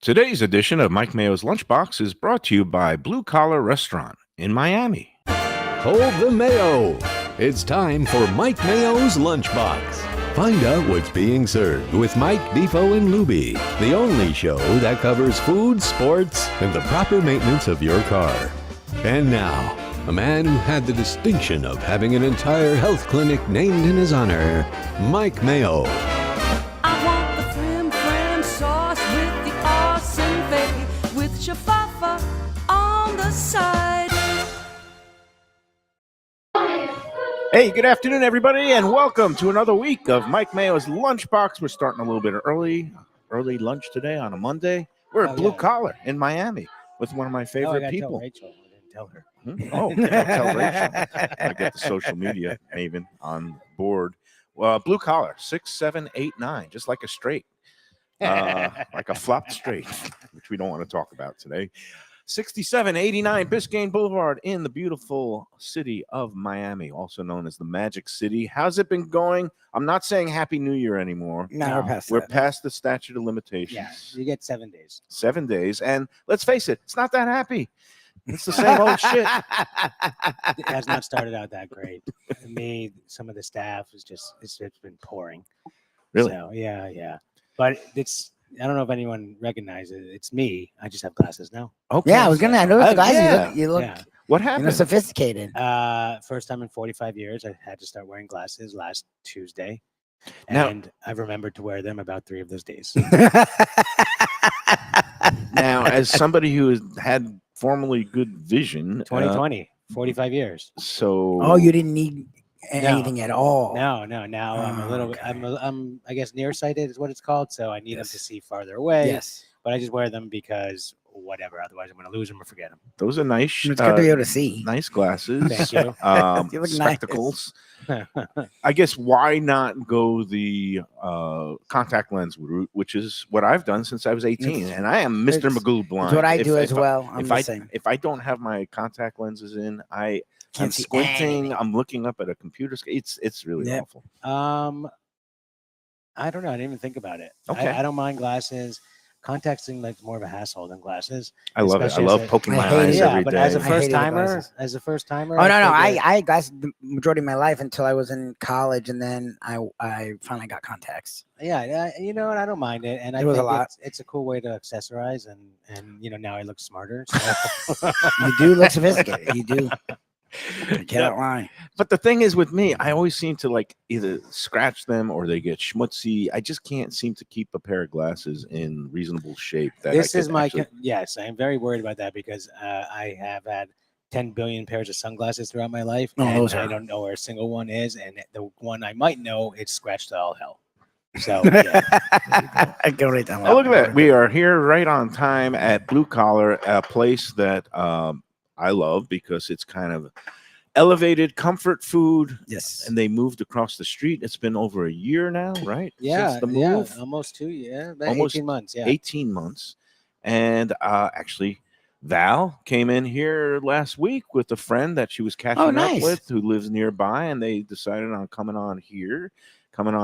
Today's edition of Mike Mayo's Lunchbox is brought to you by Blue Collar Restaurant in Miami. Hold the Mayo. It's time for Mike Mayo's Lunchbox. Find out what's being served with Mike, Beefo, and Lubie, the only show that covers food, sports, and the proper maintenance of your car. And now, a man who had the distinction of having an entire health clinic named in his honor, Mike Mayo. I want the frim sauce with the awesome fave with shafafa on the side. Hey, good afternoon, everybody, and welcome to another week of Mike Mayo's Lunchbox. We're starting a little bit early lunch today on a Monday. We're at Blue Collar in Miami with one of my favorite people. Tell Rachel. I didn't tell her. Oh, I'll tell Rachel. I get the social media maven on board. Well, Blue Collar, 6789, just like a straight, like a flopped straight, which we don't want to talk about today. 6789 Biscayne Boulevard in the beautiful city of Miami, also known as the Magic City. How's it been going? I'm not saying Happy New Year anymore. No, we're past the statute of limitations. Yeah, you get 7 days. 7 days. And let's face it, it's not that happy. It's the same old shit. It has not started out that great. Me, some of the staff is just, it's been pouring. Really? So, yeah. But I don't know if anyone recognizes it. It's me. I just have glasses now. Okay. Yeah, I was gonna. I know the guys. yeah. You look Yeah. What happened? sophisticated. First time in 45 years, I had to start wearing glasses last Tuesday. Now- And I've remembered to wear them about 3 of those days. Now, as somebody who has had formerly good vision, 2020, 45 years. so Oh, you didn't need anything at all. No. Now I'm a little. Okay. I'm I guess nearsighted is what it's called. So I need them to see farther away. Yes, But I just wear them because whatever. Otherwise, I'm going to lose them or forget them. those are nice. it's good to be able to see. Nice glasses. Thank you. You look nice. Spectacles. I guess why not go the contact lens route, which is what I've done since I was 18, and I am Mr. it's- Magoo blind. It's what I If- do if as well. I'm If the I same. if I don't have my contact lenses in, I'm Can't see squinting. anything. I'm looking up at a computer screen. It's really Yep. awful. I don't know. I didn't even think about it. Okay. I don't mind glasses. Contacts seem like more of a hassle than glasses. I love it. I Especially love as a- poking I my hate eyes it. Yeah, every but day. as a I hated first the timer, Oh no, no. figured- I had glasses the majority of my life until I was in college, and then I finally got contacts. Yeah, you know what? I don't mind it, and I It was a think lot. it's a cool way to accessorize, and now I look smarter. So. You do look sophisticated. You do. You cannot lie. But the thing is with me, I always seem to like either scratch them or they get schmutzy. I just can't seem to keep a pair of glasses in reasonable shape. This is my yes. I'm very worried about that because I have had 10 billion pairs of sunglasses throughout my life, Oh, and those I are- don't know where a single one is, and the one I might know, it's scratched to all hell. So yeah. I go right down. Oh, look at that. We are here right on time at Blue Collar, a place that I love because it's kind of elevated comfort food. Yes. And they moved across the street. It's been over a year now, right? Yeah, Since the move. yeah, almost 2 years, Almost 18 months. Yeah, 18 months. And actually, Val came in here last week with a friend that she was catching up nice. with who lives nearby, and they decided on coming on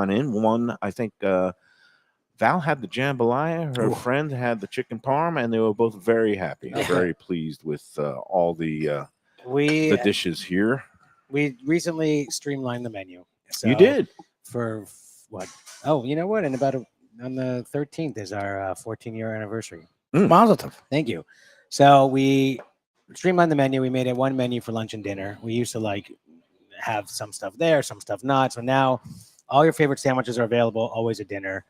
in. One, I think Val had the jambalaya, her friend had the chicken parm, and they were both very happy, very pleased with all the dishes here. we recently streamlined the menu. So You did. for what? Oh, you know what? And on the 13th is our 14-year anniversary. Mazel tov. Thank you. So we streamlined the menu. We made it one menu for lunch and dinner. We used to like have some stuff there, some stuff not. So now all your favorite sandwiches are available always at dinner.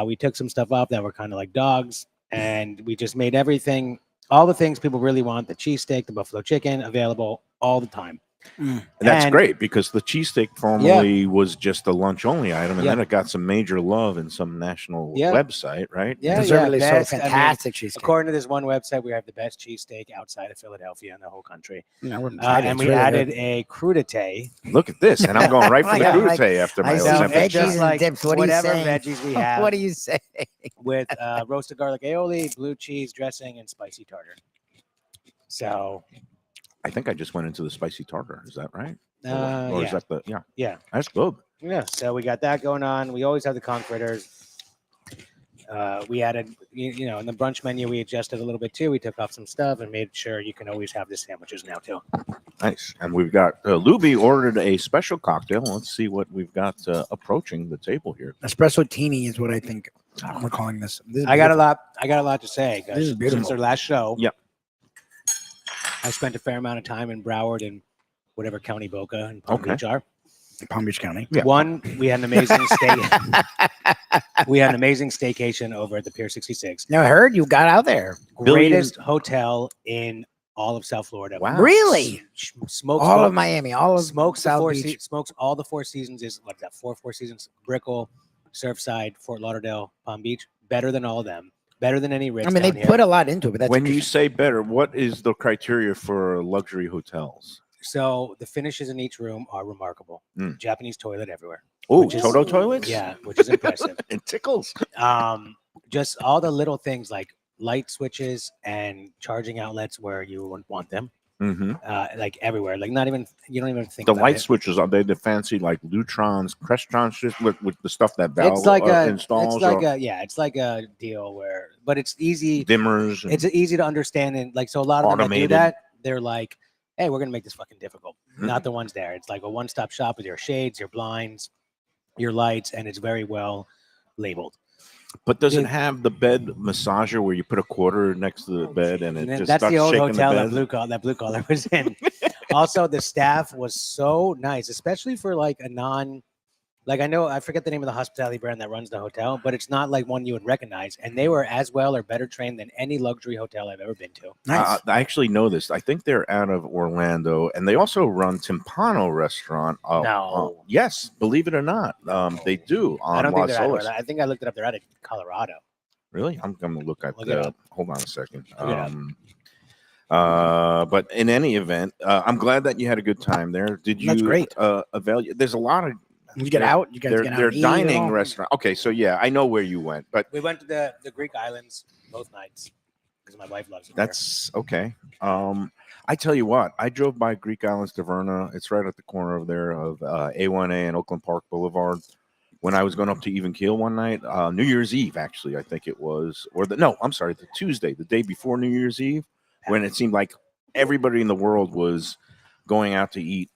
We took some stuff off that were kind of like dogs, and we just made everything, all the things people really want, the cheesesteak, the buffalo chicken, available all the time. And that's And- great because the cheesesteak formerly was just a lunch only item, and Yeah. then it got some major love in some national Yeah. website, right? Yeah, Deservedly so. best. I mean, Fantastic cheesecake. according to this one website, we have the best cheesesteak outside of Philadelphia in the whole country. No, we're excited. And It's we really added good. a crudité. Look at this, and I'm going right for the Yeah, crudité like, after my I So see Ozempic. veggies it's just and like dips. What are you whatever saying? veggies we have What do you say? with roasted garlic aioli, blue cheese dressing, and spicy tartar. So, I think I just went into the spicy tartar. Is that right? Or is yeah, that the yeah. That's good. Yeah, so we got that going on. We always have the conch fritters. We added, in the brunch menu, we adjusted a little bit too. We took off some stuff and made sure you can always have the sandwiches now too. Nice. And we've got Lubie ordered a special cocktail. Let's see what we've got approaching the table here. Espresso Teeny is what I think we're calling this. I got a lot to say. This is Guys. beautiful. Since our last show, Yep. I spent a fair amount of time in Broward and whatever county Boca and Palm Okay. Beach are. Palm Beach County. Yeah. One, we had an amazing stay. We had an amazing staycation over at the Pier 66. Now I heard you got out there. Greatest hotel in all of South Florida. Wow. Really? Smokes All both- of Miami, all of smokes the South four Beach. smokes all the Four Seasons. Is what is that? Four Seasons. Brickell, Surfside, Fort Lauderdale, Palm Beach. Better than all of them. Better than any Ritz. I mean, they down here. put a lot into it, but that's When you interesting. say better, what is the criteria for luxury hotels? So the finishes in each room are remarkable. Mm. Japanese toilet everywhere. Oh, Which is- Toto toilets? Yeah, which is impressive. It tickles. Just all the little things like light switches and charging outlets where you wouldn't want them. Mm-hmm. Like everywhere. Like not even you don't even think The about light it. switches, are they the fancy like Lutrons, Crestrons, just with the stuff that Val It's like a installs? it's like or it's like a deal where but it's easy. dimmers. And, It's easy to understand and like so a lot of them that do Automated. that, they're like, hey, we're gonna make this fucking difficult. Mhm. Not the ones there. It's like a one-stop shop with your shades, your blinds, your lights, and it's very well labeled. but does it Dude. have the bed massager where you put a quarter next to the bed and it And then just that's starts the old shaking hotel the that bed? Blue Collar was in. Also, the staff was so nice, especially for like a I forget the name of the hospitality brand that runs the hotel, but it's not like one you would recognize. And they were as well or better trained than any luxury hotel I've ever been to. Nice. I actually know this. I think they're out of Orlando, and they also run Timpano Restaurant. No. Yes, believe it or not, they do on I don't think Las they're out of Olas. I think I looked it up. They're out of Colorado. Really? I'm going to look at Look it up. hold on a second. Look it up. But in any event, I'm glad that you had a good time there. Did you That's great. avail? There's a lot of You get out. You guys their get out. their and eat and dining all. restaurant. Okay, so yeah, I know where you went, but We went to the Greek islands both nights because my wife loves it. there. that's okay. I tell you what, I drove by Greek Islands Taverna. It's right at the corner of there of A1A and Oakland Park Boulevard. When I was going up to Even Keel one night, New Year's Eve, actually, I think it was, the Tuesday, the day before New Year's Eve, when it seemed like everybody in the world was going out to eat.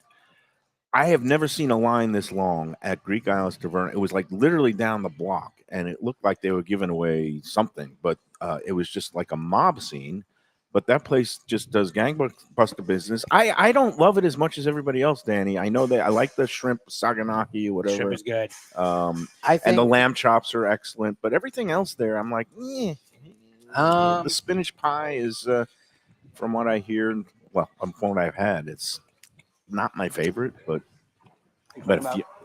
I have never seen a line this long at Greek Islands Taverna. It was like literally down the block, and it looked like they were giving away something, but it was just like a mob scene. But that place just does gangbuster business. I don't love it as much as everybody else, Danny. I know that I like the shrimp saganaki, whatever. Shrimp is good. And I think the lamb chops are excellent, but everything else there, I'm like, eh. The spinach pie is, from what I hear, from what I've had, it's not my favorite, but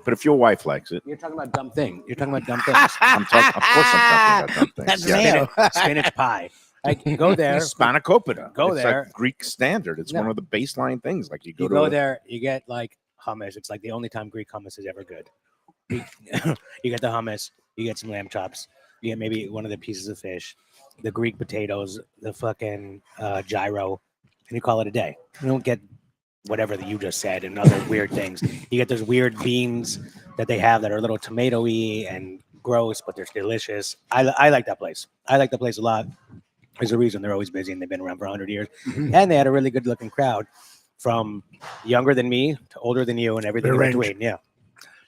if your wife likes it, you're talking about dumb thing. You're talking about dumb things. of course I'm talking about That's something. Mayo. Spinach pie. Like go there. Spanakopita. Go it's there. like Greek standard. It's No. one of the baseline things. Like you You go go to there, you get like hummus. It's like the only time Greek hummus is ever good. You get the hummus, you get some lamb chops, you get maybe one of the pieces of fish, the Greek potatoes, the fucking gyro, and you call it a day. You don't get whatever that you just said and other weird things. You get those weird beans that they have that are a little tomatoey and gross, but they're delicious. I like that place. I like the place a lot. There's a reason they're always busy and they've been around for 100 years. And they had a really good looking crowd from younger than me to older than you and everything in Their range. between. Yeah.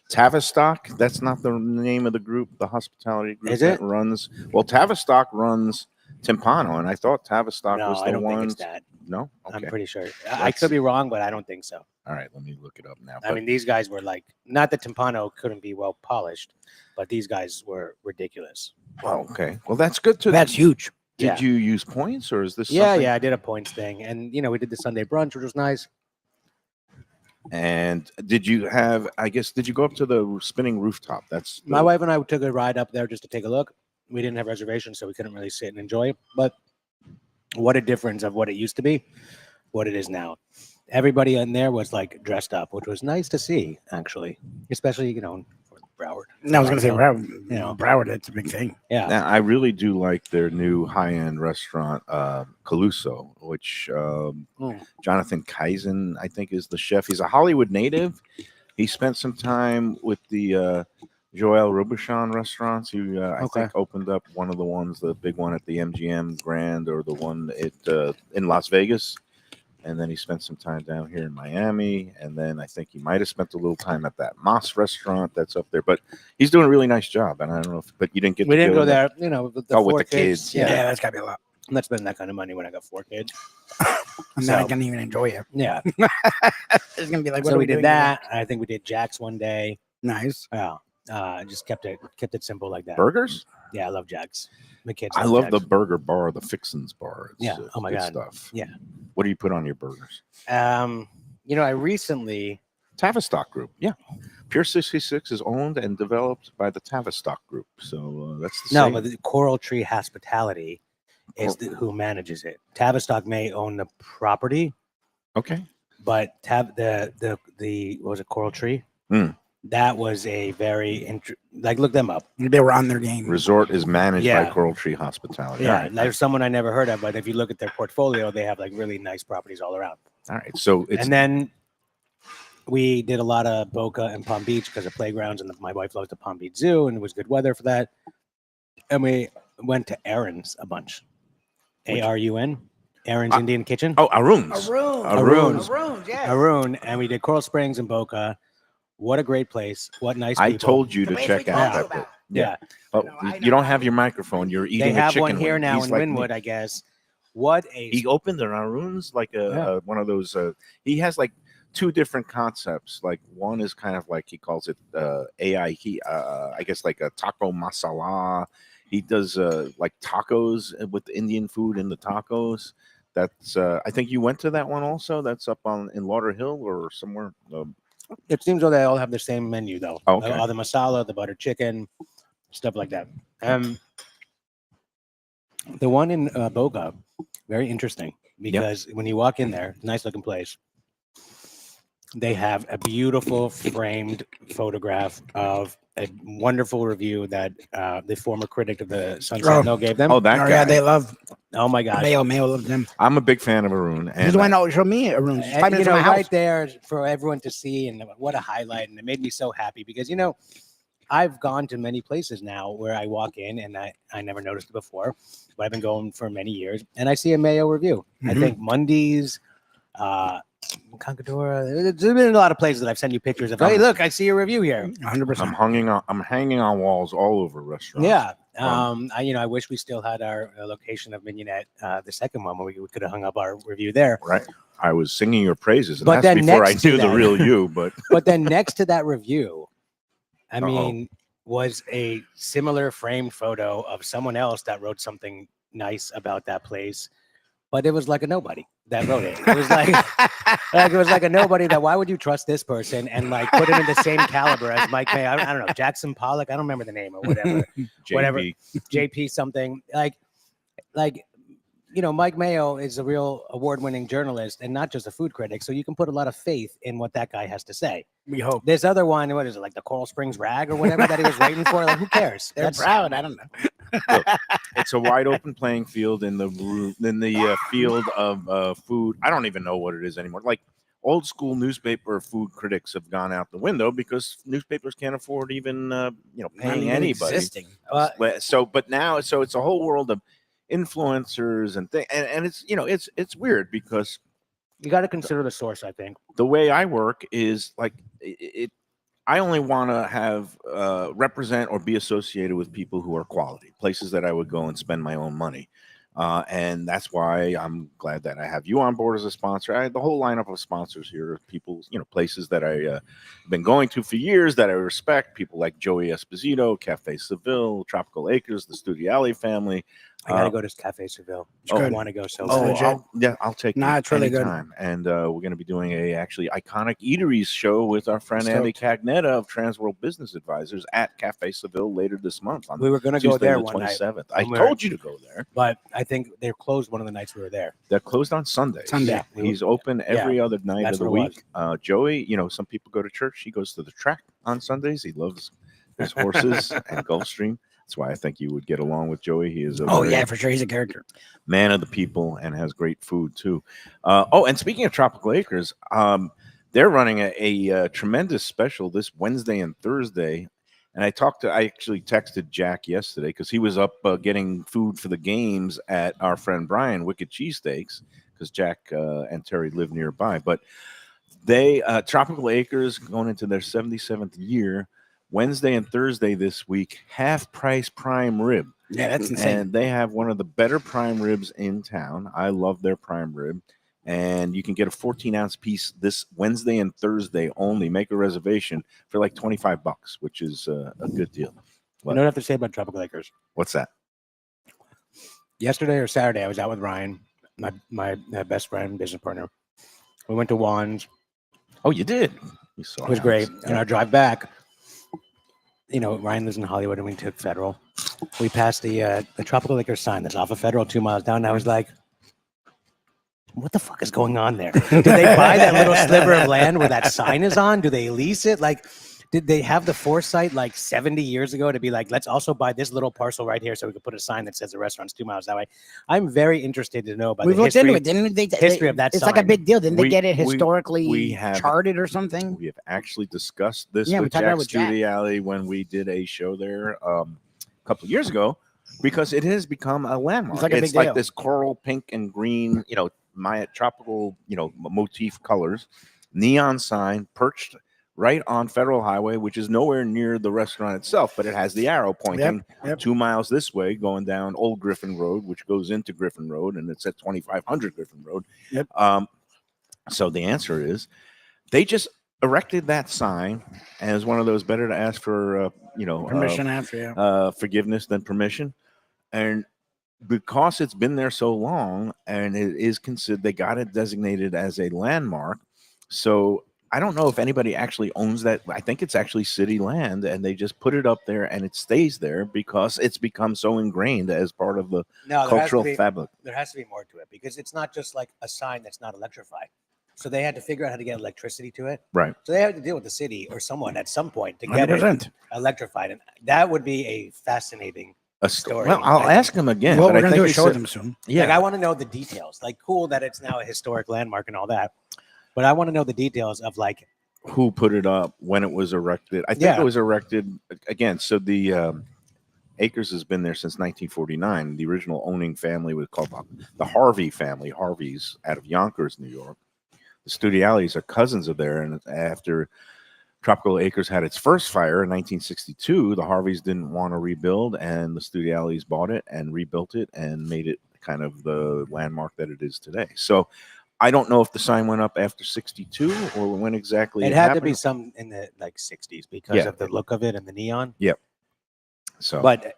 Tavistock. That's not the name of the group, the hospitality group Is that it? runs. Well, Tavistock runs Timpano, and I thought Tavistock No, was the I don't think ones. it's that. No, I'm okay. pretty sure. I Let's- could be wrong, but I don't think so. All right, let me look it up now. I mean, these guys were like, not that Timpano couldn't be well polished, but these guys were ridiculous. Well, okay. Well, that's good to. That's huge. Did Yeah. you use points, or is this? Yeah, something- yeah, I did a points thing, and we did the Sunday brunch, which was nice. And did you have? I guess did you go up to the spinning rooftop? That's My wife and I took a ride up there just to take a look. We didn't have reservations, so we couldn't really sit and enjoy it. But what a difference of what it used to be, what it is now. Everybody in there was like dressed up, which was nice to see, actually, especially for Broward. No, I was going to say Broward. Broward. Broward, that's a big thing. Yeah, Now, I really do like their new high-end restaurant, Caluso, which Jonathan Kaizen, I think, is the chef. He's a Hollywood native. He spent some time with the Joel Robuchon restaurants. He, I Okay. think, opened up one of the ones, the big one at the MGM Grand, or the one in Las Vegas. And then he spent some time down here in Miami. And then I think he might have spent a little time at that Moss restaurant that's up there. But he's doing a really nice job. And I don't know if, but you didn't get We to didn't go in there. You know, with the Oh, with four the kids, Yeah, Yeah. that's gotta be a lot. I'm not spending that kind of money when I got 4 kids. I'm not gonna even enjoy it. Yeah. It's gonna be like, what So are we doing did that. I think we did Jack's one day. today? Nice. Yeah. Just kept it simple like that. burgers. Yeah, I love Jack's. My kids. I love Jack's. the burger bar, the Fixins bar. It's, Yeah. Oh my good God. stuff. Yeah. What do you put on your burgers? You know, I recently. Tavistock Group. Yeah. Pure 66 is owned and developed by the Tavistock Group. So that's the No, same. but the Coral Tree Hospitality is who manages it. Tavistock may own the property, Okay. but the what was it, Coral Tree? Mm. That was a very like, look them up. They were on their game. Resort is managed by Yeah. Coral Tree Hospitality. Yeah, All right. there's someone I never heard of, but if you look at their portfolio, they have like really nice properties all around. All right. So it's And then we did a lot of Boca and Palm Beach because of playgrounds, and my wife loves the Palm Beach Zoo, and it was good weather for that. And we went to Aaron's a bunch. ARUN, Aaron's Indian Kitchen. oh, Arun's. Arun's. Arun's, yeah. Arun, and we did Coral Springs and Boca. What a great place! What nice I people. told you The to place check we out talked that. about. Yeah, Oh, No, I you know. don't have your microphone. You're eating they a have chicken one here wing. now He's in like me. Wynwood, I guess. What a He opened an Arun's like one of those. He has like 2 different concepts. Like one is kind of like he calls it AI. I guess like a taco masala. He does like tacos with Indian food in the tacos. That's I think you went to that one also. That's up in Lauderhill or somewhere. It seems though they all have the same menu though. Oh, okay. All the masala, the butter chicken, stuff like that. The one in Boca, very interesting because when you walk in there, nice looking place. They have a beautiful framed photograph of a wonderful review that the former critic of the Sun Oh. Sentinel gave them. Oh, that Oh, guy. yeah, they love Oh my gosh. Mayo loves them. I'm a big fan of Arun. He's And the one that showed me Arun's. 5 And, minutes you from know, my house. right there for everyone to see, and what a highlight! And it made me so happy because I've gone to many places now where I walk in and I never noticed it before, but I've been going for many years, and I see a Mayo review. I Mhm. think Mundy's, Concadora. There's been a lot of places that I've sent you pictures of. Hey, look, I see a review here. 100%. I'm hanging on walls all over restaurants. Yeah. I wish we still had our location of Mignonette, the second one, where we could have hung up our review there. Right. I was singing your praises, and But that's then before I next to knew the that- real you. But But then next to that review, I Uh-oh. mean, was a similar framed photo of someone else that wrote something nice about that place, but it was like a nobody that wrote it. It was like, it was like a nobody that why would you trust this person and like put him in the same caliber as Mike May? I don't know, Jackson Pollock. I don't remember the name or whatever. Whatever. JB, JP something like Mike Mayo is a real award-winning journalist and not just a food critic, so you can put a lot of faith in what that guy has to say. We hope. This other one, what is it, like the Coral Springs rag or whatever that he was writing for? Like, who cares? They're proud. I don't know. it's a wide open playing field in the field of food. I don't even know what it is anymore. Like old school newspaper food critics have gone out the window because newspapers can't afford even paying anybody. Existing. But now it's a whole world of influencers and things, and it's weird because You got to consider the source, I think. the way I work is like I only want to have represent or be associated with people who are quality, places that I would go and spend my own money. And that's why I'm glad that I have you on board as a sponsor. I had the whole lineup of sponsors here, people, places that I've been going to for years that I respect, people like Joey Esposito, Cafe Seville, Tropical Acres, the Studio Alley family. I got to go to Cafe Seville. I good. want to go so Oh, bad. legit. I'll take Nah, you it's really good. anytime. And we're going to be doing a actually iconic eateries show with our friend Stoked. Andy Cagnetta of Transworld Business Advisors at Cafe Seville later this month on We were going to go Tuesday there the one night, 27th. I when we were- told you to go there. but I think they're closed one of the nights we were there. They're closed on Sundays. Sunday. Yeah, we were- He's open every other night that's of the what it week. Joey, some people go to church. He goes to the track on Sundays. He loves his horses and Gulfstream. That's why I think you would get along with Joey. He is a Oh very yeah, for sure. He's a character. man of the people and has great food too. And speaking of Tropical Acres, they're running a tremendous special this Wednesday and Thursday. And I actually texted Jack yesterday because he was up getting food for the games at our friend Brian Wicked Cheesesteaks, because Jack and Terry live nearby. But they Tropical Acres going into their 77th year. Wednesday and Thursday this week, half price prime rib. Yeah, that's insane. And they have one of the better prime ribs in town. I love their prime rib. And you can get a 14-ounce piece this Wednesday and Thursday only. Make a reservation for like $25, which is a good deal. You know what I have to say about Tropical Acres? What's that? Yesterday or Saturday, I was out with Ryan, my best friend, business partner. We went to Juan's. Oh, you did? You saw It was great. And our drive back, Ryan lives in Hollywood, and we took Federal. We passed the Tropical Acres sign that's off of Federal 2 miles down. And I was like, what the fuck is going on there? Did they buy that little sliver of land where that sign is on? Do they lease it? Like, did they have the foresight like 70 years ago to be like, let's also buy this little parcel right here so we could put a sign that says the restaurant's 2 miles that way? I'm very interested to know about We the looked history, into it, didn't they? history of that It's sign. like a big deal. Didn't We- they get it we- historically we have- charted or something? We have actually discussed this Yeah, we with talked about Jack it with Jack. Studiali when we did a show there a couple of years ago, because it has become a landmark. It's like a big like deal. this coral pink and green, Maya tropical, motif colors, neon sign perched right on Federal Highway, which is nowhere near the restaurant itself, but it has the arrow pointing Yep. 2 miles this way, going down Old Griffin Road, which goes into Griffin Road, and it's at 2500 Griffin Road. Yep. So the answer is they just erected that sign, and it's one of those better to ask for, Permission after, forgiveness than permission. And because it's been there so long and it is considered, they got it designated as a landmark. So I don't know if anybody actually owns that. I think it's actually city land, and they just put it up there and it stays there because it's become so ingrained as part of the cultural fabric. There has to be more to it, because it's not just like a sign that's not electrified. So they had to figure out how to get electricity to it. Right. So they had to deal with the city or someone at some point to get it 100%. electrified. And that would be a fascinating story. Well, I'll ask him again. Well, but we're I gonna think do a he show with said- them soon. Yeah. Like, I want to know the details. Like, cool that it's now a historic landmark and all that. But I want to know the details of like who put it up, when it was erected. I think Yeah. it was erected again. So the Acres has been there since 1949. The original owning family was called the Harvey family. Harveys out of Yonkers, New York. The Studialis are cousins of there, and after Tropical Acres had its first fire in 1962, the Harveys didn't want to rebuild, and the Studialis bought it and rebuilt it and made it kind of the landmark that it is today. So I don't know if the sign went up after 62 or when exactly it had to happened. be some in the like 60s because Yeah. of the look of it and the neon. So But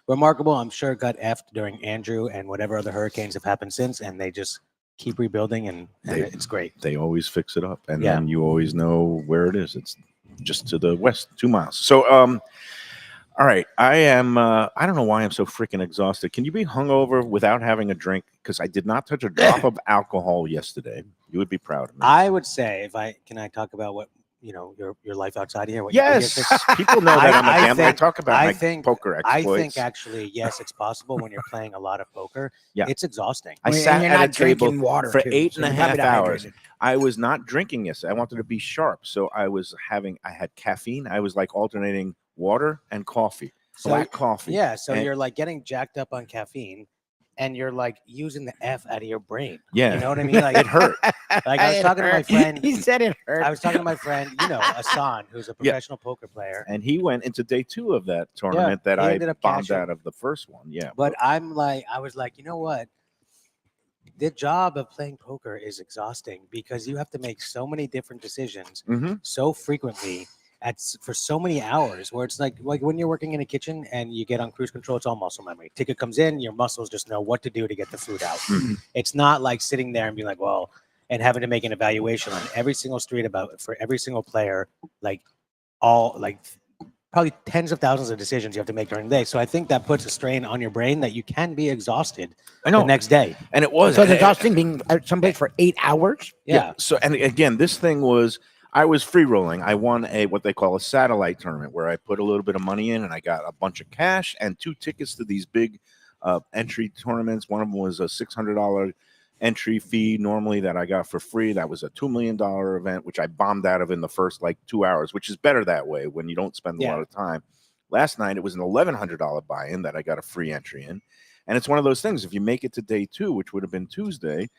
remarkable, I'm sure it got effed during Andrew and whatever other hurricanes have happened since, and they just keep rebuilding, and it's great. they always fix it up, and Yeah. then you always know where it is. It's just to the west, 2 miles. So all right, I don't know why I'm so freaking exhausted. Can you be hungover without having a drink? Because I did not touch a drop of alcohol yesterday. You would be proud of me. I would say, can I talk about what your life outside of here? What your Yes, biggest- people know that I'm a I gambler. I think- talk about I my think- poker I exploits. think actually, yes, it's possible when you're playing a lot of poker. Yeah. It's exhausting. I And sat you're at a not drinking table water for too, 8.5 you're probably hours. dehydrated. I was not drinking yesterday. I wanted to be sharp, so I had caffeine. I was like alternating water and coffee, black coffee. Yeah, so And- you're like getting jacked up on caffeine, and you're like using the F out of your brain. Yeah. You know what I mean? Like It hurt. Like I was It talking to my hurt. friend. He said it hurt. I was talking to my friend, Hassan, who's a Yeah. professional poker player. And he went into day 2 of that tournament that he I ended up bombed cashing. out of the first one. Yeah. But I was like, you know what? The job of playing poker is exhausting because you have to make so many different decisions Mhm. so frequently for so many hours, where it's like when you're working in a kitchen and you get on cruise control, it's all muscle memory. Ticket comes in, your muscles just know what to do to get the food out. Mhm. It's not like sitting there and being like, well, and having to make an evaluation on every single street for every single player, probably tens of thousands of decisions you have to make during the day. So I think that puts a strain on your brain that you can be exhausted I know. the next day. And it was. So it's exhausting being at someplace for 8 hours. Yeah. So, and again, this thing was, I was free rolling. I won what they call a satellite tournament, where I put a little bit of money in and I got a bunch of cash and 2 tickets to these big entry tournaments. One of them was a $600 entry fee normally that I got for free. That was a $2 million event, which I bombed out of in the first 2 hours, which is better that way when you don't spend a lot of time. Last night it was an $1,100 buy-in that I got a free entry in, and it's one of those things. If you make it to day 2, which would have been Tuesday,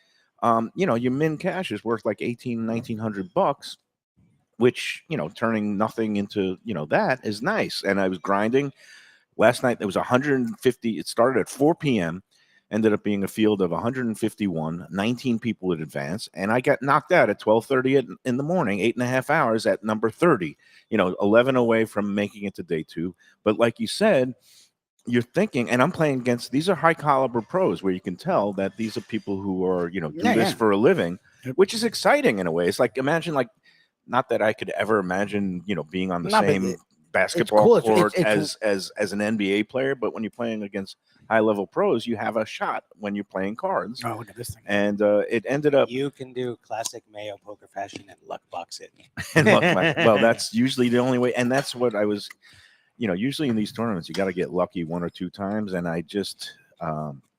your min cash is worth like $1,900, which turning nothing into that is nice. And I was grinding last night. There was 150. It started at 4 p.m. Ended up being a field of 151, 19 people in advance, and I got knocked out at 12:30 in the morning, 8.5 hours at number 30. 11 away from making it to day 2. But like you said, you're thinking, and I'm playing against, these are high caliber pros where you can tell that these are people who are do this for a living, which is exciting in a way. It's like, imagine, like, not that I could ever imagine being on the same basketball court as an NBA player, but when you're playing against high level pros, you have a shot when you're playing cards. Oh, look at this thing. And it ended up You can do classic Mayo poker fashion and luck box it. and look, well, that's usually the only way, and that's what I was usually in these tournaments you got to get lucky 1 or 2 times, and I just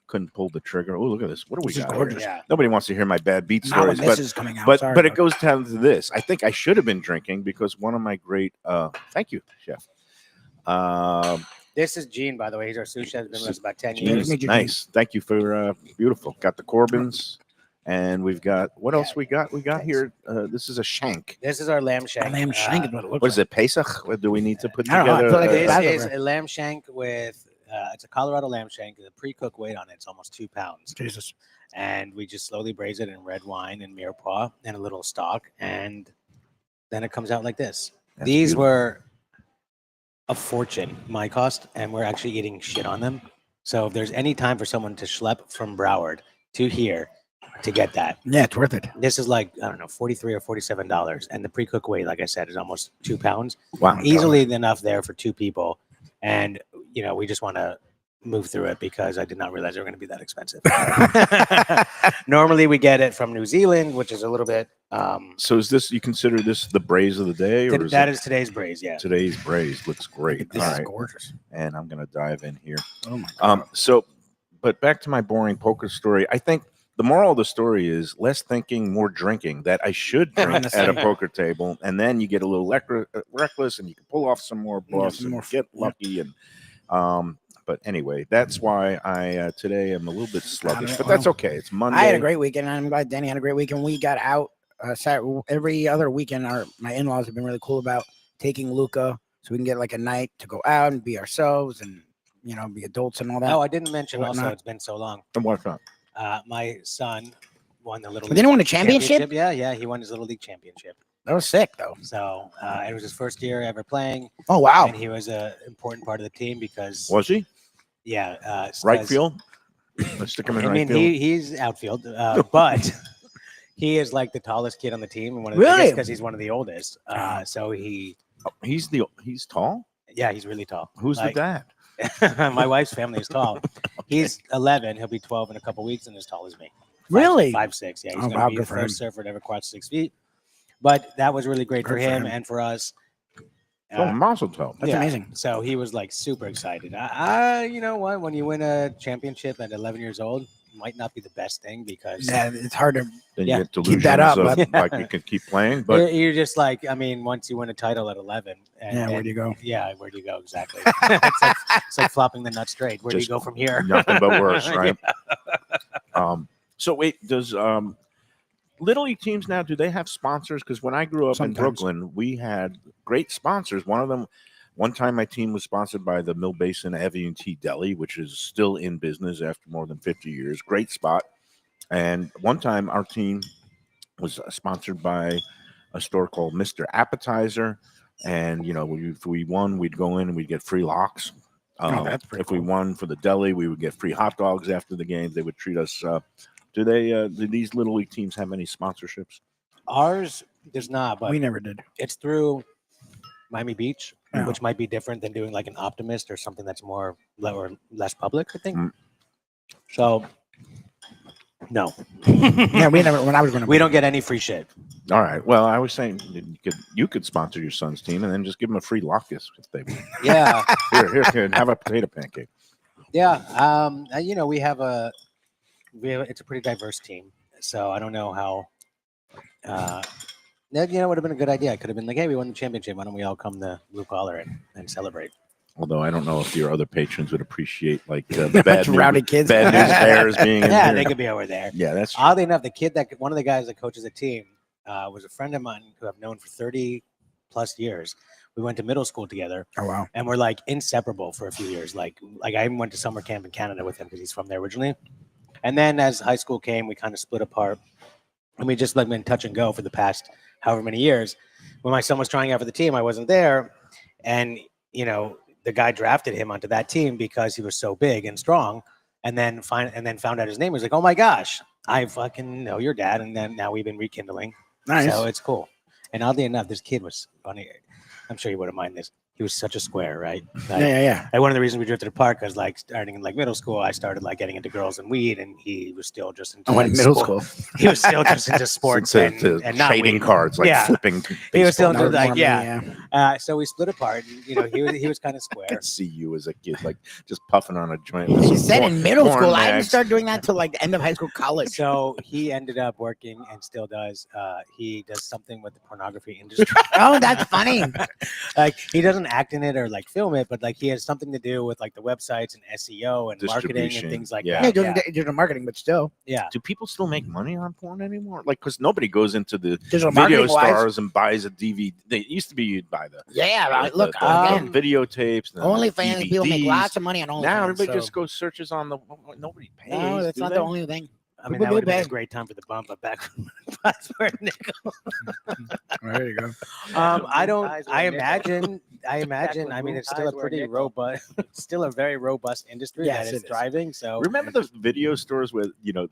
couldn't pull the trigger. Oh, look at this. What do we got? Gorgeous. Yeah. Nobody wants to hear my bad beat Not when stories, this but is coming out. but Sorry, but it goes down to this. I think I should have been drinking because one of my great thank you, chef. This is Gene, by the way. He's our sous chef. He's been with us about 10 years. Gene. Nice. Thank you for beautiful. Got the Corbins, and we've got what else we got? We got here. This is a shank. This is our lamb shank. lamb shank is what it looks What is it? Pesach? What do we need to put I don't know. I together? feel like This it's is a lamb shank with it's a Colorado lamb shank. The pre-cooked weight on it's almost 2 pounds. Jesus. And we just slowly braise it in red wine and mirepoix and a little stock, and then it comes out like this. That's These beautiful. were a fortune, my cost, and we're actually eating shit on them. So if there's any time for someone to schlep from Broward to here to get that, Yeah, it's worth it. this is like, I don't know, $43 or $47, and the pre-cooked weight, like I said, is almost 2 pounds. Wow. Easily enough there for 2 people, and we just want to move through it because I did not realize they were going to be that expensive. Normally we get it from New Zealand, which is a little bit So is this, you consider this the braise of the day, or is that it is today's braise. Yeah. today's braise? Looks great. This All is right. gorgeous. And I'm gonna dive in here. Oh my god. But back to my boring poker story. I think the moral of the story is less thinking, more drinking. That I should drink at a poker table, and then you get a little reckless, and you can pull off some more bluffs and get lucky. And but anyway, that's why I today am a little bit sluggish, but that's okay. It's Monday. I had a great weekend, and I'm glad Danny had a great weekend. We got out every other weekend. My in-laws have been really cool about taking Luca, so we can get like a night to go out and be ourselves and be adults and all that. Oh, I didn't mention also. Whatnot. It's been so long. And what's up? My son won the little. But didn't he win a championship? Yeah, he won his little league championship. That was sick, though. So it was his first year ever playing, Oh wow. and he was an important part of the team because Was he right 'cause- field? Let's stick him in I right mean, field. he's outfield, but he is like the tallest kid on the team, and one of the Really? because he's one of the oldest. So he's tall. he's really tall. Who's Like, the dad? my wife's family is tall. He's 11. He'll be 12 in a couple weeks, and as tall as me. Really? 5'6". Yeah, he's Oh, going to wow, be good the for him. first surfer to ever cross 6 feet. But that was really great Good for for him him. and for us. Oh, Mazel tov. That's amazing. So he was like super excited. You know what? When you win a championship at 11 years old, might not be the best thing because Yeah, it's hard to. Then Yeah. you get Keep delusions that up, of bud. like you can keep playing, but you're just like, I mean, once you win a title at 11, and, Where do you go? Yeah, where do you go exactly? it's like flopping the nut straight. Where do you Just go from here? nothing but worse, right? So wait, does Little League teams now, do they have sponsors? Because when I grew up in Sometimes. Brooklyn, we had great sponsors. One of them, one time my team was sponsored by the Mill Basin Avian-T Deli, which is still in business after more than 50 years. Great spot. And one time our team was sponsored by a store called Mr. Appetizer. And, if we won, we'd go in and we'd get free locks. That's pretty If we cool. won for the deli, we would get free hot dogs after the game. They would treat us. Do these Little League teams have any sponsorships? Ours does not, but We never did. it's through Miami Beach, Yeah. which might be different than doing like an Optimist or something that's more or less public, I think. Mm. So, no, Yeah, we never. When I was going to, we don't get any free shit. All right. Well, I was saying you could sponsor your son's team and then just give them a free lock if they win. Yeah, Here, have a potato pancake. yeah. We have it's a pretty diverse team, so I don't know how. That would have been a good idea. I could have been like, hey, we won the championship. Why don't we all come to Blue Collar and celebrate? Although I don't know if your other patrons would appreciate like the bad rowdy kids. bad news bears being in Yeah, here. they could be over there. Yeah, that's true. Oddly enough, one of the guys that coaches the team was a friend of mine who I've known for 30 plus years. We went to middle school together. Oh wow. And we're like inseparable for a few years. Like I even went to summer camp in Canada with him because he's from there originally. And then as high school came, we kind of split apart, and we just like been touch and go for the past however many years. When my son was trying out for the team, I wasn't there, and the guy drafted him onto that team because he was so big and strong. And then found out his name. He was like, "Oh my gosh, I fucking know your dad." And then now we've been rekindling. Nice. So it's cool. And oddly enough, this kid was funny. I'm sure you wouldn't mind this. He was such a square, right? Like, Yeah. And one of the reasons we drifted apart because, like, starting in like middle school, I started like getting into girls and weed, and he was still just into I went like, to middle sport. school. He was still just into sports To and not trading weed. cards, like Yeah. flipping. He was still baseball into cards. like So we split apart. And, he was kind of I square. could see you as a kid, like just puffing on a joint. He said in middle corn school. I didn't mags. start doing that till like the end of high school, college. So he ended up working and still does. He does something with the pornography industry. Oh, that's funny. Like he doesn't act in it or like film it, but like he has something to do with like the websites and SEO and marketing and Distribution, things like yeah. Yeah, that. doing digital marketing, but still Yeah. Do people still make money on porn anymore? Like, because nobody goes into the digital video marketing wise. stars and buys a DVD. They used to be you'd buy the Look, the again, videotapes. the OnlyFans people make DVDs. lots of money on OnlyFans. Now everybody so- just goes searches on the nobody pays. No, that's do not they? the only thing. I mean, People that do would have been a pay. great time for the bump, but back for a nickel. There you go. I imagine. I mean, it's still a pretty robust. It's still a very robust industry Yes, that it is is. thriving. So Remember the video stores where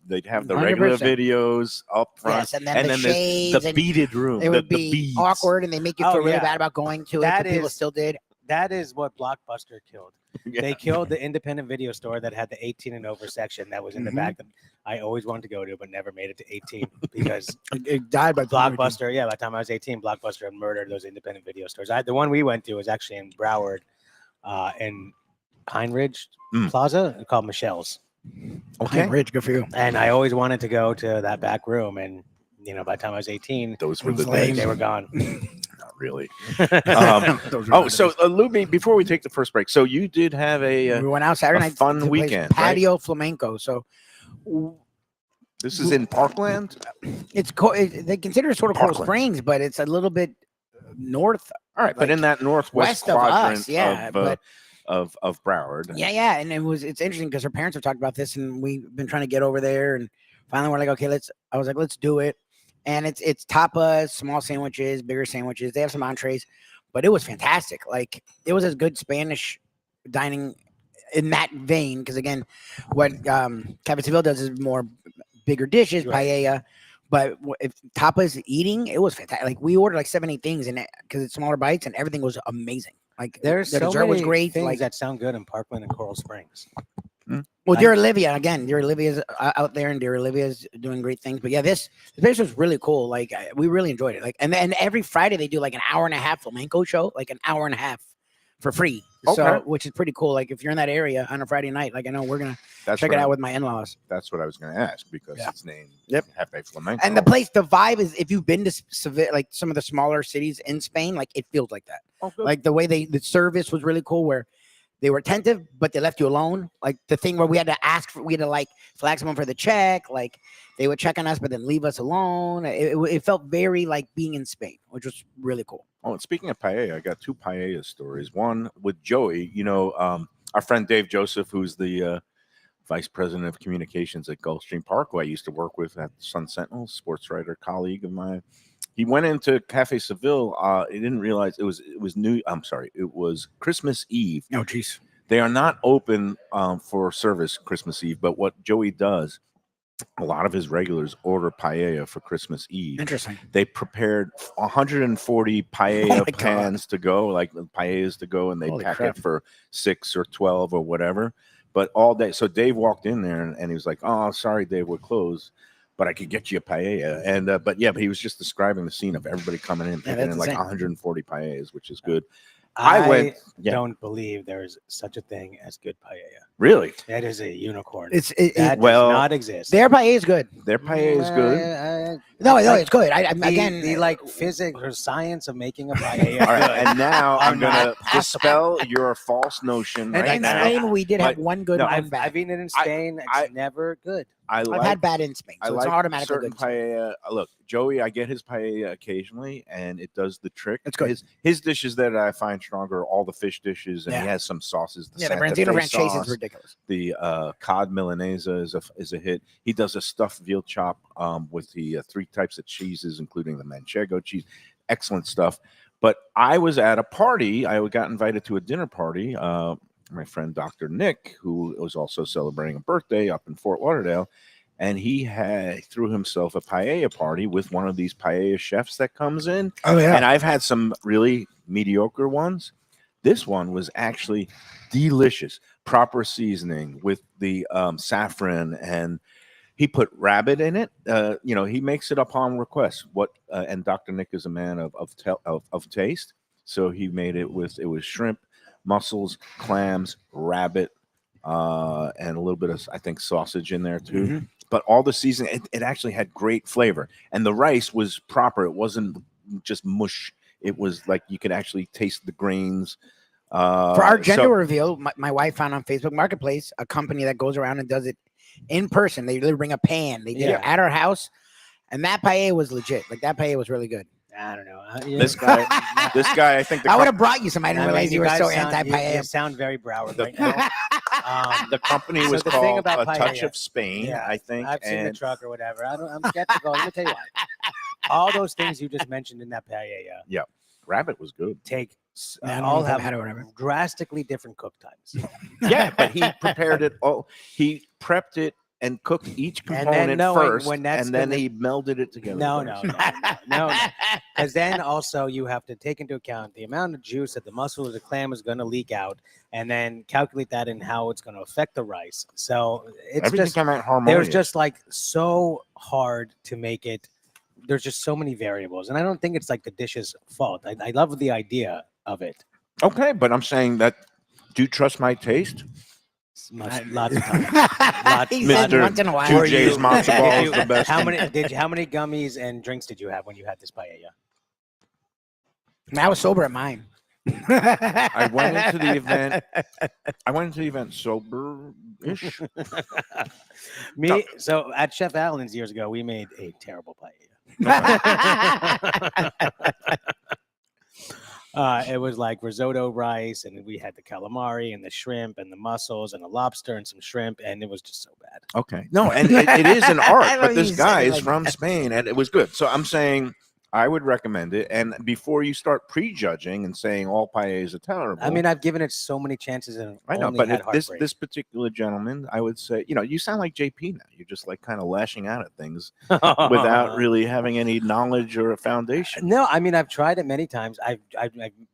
they'd have the regular 100%. videos up front, Yes, and then the the shades and beaded room. It would the be beads. awkward, and they make you Oh, feel really yeah. bad about going to it. That But people is- still did. that is what Blockbuster killed. Yeah. They killed the independent video store that had the 18 and over section that was in the Mhm. back that I always wanted to go to, but never made it to 18 because It died by Blockbuster. Yeah, by the time I was 18, Blockbuster had murdered those independent video stores. The one we went to was actually in Broward, in Pine Ridge Mm. Plaza, called Michelle's. Okay, Rich, good for you. And I always wanted to go to that back room. And, by the time I was 18, those were the Flames. days. they were gone. Not really. Um, Those were Oh, the so days. Lubie, before we take the first break, so you did have a. we went out Saturday a night. fun to play weekend, right? patio flamenco. So This is in Parkland. it's they consider it sort of Coral Parkland. Springs, but it's a little bit north. All right, but in that northwest west of us, quadrant yeah, but- of Broward. Yeah, and it's interesting because her parents have talked about this, and we've been trying to get over there, and finally we're like, okay, I was like, let's do it. And it's tapas, small sandwiches, bigger sandwiches. They have some entrees, but it was fantastic. Like it was as good Spanish dining in that vein. Because again, what Cafe Seville does is more bigger dishes, Right. paella. But if tapas eating, it was fantastic. Like we ordered like 7-8 things, and because it's smaller bites, and everything was amazing. Like There's the so dessert many was great. things Like that sound good in Parkland and Coral Springs. well, I- dear Olivia, again, dear Olivia's out there, and dear Olivia's doing great things. But yeah, this place was really cool. Like we really enjoyed it. Like and then every Friday they do like an hour and a half flamenco show, like an hour and a half for free. So Okay. which is pretty cool. Like if you're in that area on a Friday night, like I know we're gonna That's check what it out I- with my in-laws. That's what I was going to ask because Yeah. it's named Yep. Cafe Flamenco. And the place, the vibe is if you've been to Seville, like some of the smaller cities in Spain, like it feels like that. Oh, good. Like the way the service was really cool, where they were attentive, but they left you alone. Like the thing where we had to like flag someone for the check. Like they would check on us, but then leave us alone. It felt very like being in Spain, which was really cool. Oh, and speaking of paella, I got two paella stories. One with Joey, our friend Dave Joseph, who's the vice president of communications at Gulfstream Parkway. I used to work with at Sun Sentinel, sports writer colleague of mine. He went into Cafe Seville. He didn't realize it was new. I'm sorry, it was Christmas Eve. Oh, geez. They are not open for service Christmas Eve, but what Joey does, a lot of his regulars order paella for Christmas Eve. Interesting. They prepared 140 Oh paella my God. pans to go, like paellas to go, and they Holy pack crap. it for 6 or 12 or whatever. But all day. So Dave walked in there and he was like, "Oh, sorry, Dave, we're closed, but I could get you a paella." And but he was just describing the scene of everybody coming in, picking that's in like insane. 140 paellas, which is good. I went. Yeah, don't believe there is such a thing as good paella. really. That is a unicorn. Well, That does not exist. their paella is good. Their paella is good. No, like, it's good. Again, the Again, like physics or science of making a paella. All right, good and now are I'm gonna not possible. dispel your false notion And right in now. Spain, we did have but one good no, and one I've bad. eaten it in Spain. It's never good. I've had bad in Spain, I so it's like automatically certain good. in Spain. paella. Look, Joey, I get his paella occasionally, and it does the trick. It's good. His dishes that I find stronger are all the fish dishes, and he Yeah. has some sauces. Yeah, the Santa Branzino Fe Francese sauce, is ridiculous. the cod milanese is a hit. He does a stuffed veal chop with the 3 types of cheeses, including the manchego cheese. Excellent stuff. But I was at a party. I got invited to a dinner party. My friend Dr. Nick, who was also celebrating a birthday up in Fort Lauderdale, and he threw himself a paella party with one of these paella chefs that comes in. Oh yeah. And I've had some really mediocre ones. This one was actually delicious. Proper seasoning with the saffron, and he put rabbit in it. He makes it upon request. And Dr. Nick is a man of taste, so he made it with shrimp, mussels, clams, rabbit, and a little bit of, I think, sausage in there too. Mhm. But all the seasoning, it actually had great flavor, and the rice was proper. It wasn't just mush. It was like you could actually taste the grains. For our gender reveal, my wife found on Facebook Marketplace a company that goes around and does it in person. They literally bring a pan. They did it at our house, and that paella was legit. Like that paella was really good. I don't know. This guy, I think I would have brought you some. I didn't realize you were guys so sound- anti-paella. You sound very Broward right now. the company So was the thing called about A Touch paella- of Spain, Yeah, I think. I've seen the and truck or whatever. I'm skeptical. Let me tell you why. All those things you just mentioned in that paella rabbit was good. take Yeah, I don't know all if I've have had it or whatever. drastically different cook times. Yeah, but he prepared it all. He prepped it and cooked each And then component knowing first, when that's and then gonna- he melded it together. No, first. no. Because then also you have to take into account the amount of juice that the mussel or the clam is going to leak out, and then calculate that and how it's going to affect the rice. So it's Everything just came out harmonious. there's just like so hard to make it. There's just so many variables, and I don't think it's like the dish's fault. I love the idea of it. Okay, but I'm saying that. Do you trust my taste? Lots of times. He said Mr. once in a while. 2J's matzo ball is Did the best. How many gummies and drinks did you have when you had this paella? I was sober at mine. I went into the event sober-ish. So at Chef Allen's years ago, we made a terrible paella. It was like risotto rice, and we had the calamari and the shrimp and the mussels and the lobster and some shrimp, and it was just so bad. Okay. No, and it is an art, I but love this you guy saying is like from that. Spain, and it was good. So I'm saying I would recommend it. And before you start prejudging and saying all paellas are terrible, I mean, I've given it so many chances, and I know, only but had this heartbreak. this particular gentleman, I would say, you sound like JP now. You're just like kind of lashing out at things without really having any knowledge or a foundation. No, I mean, I've tried it many times. I've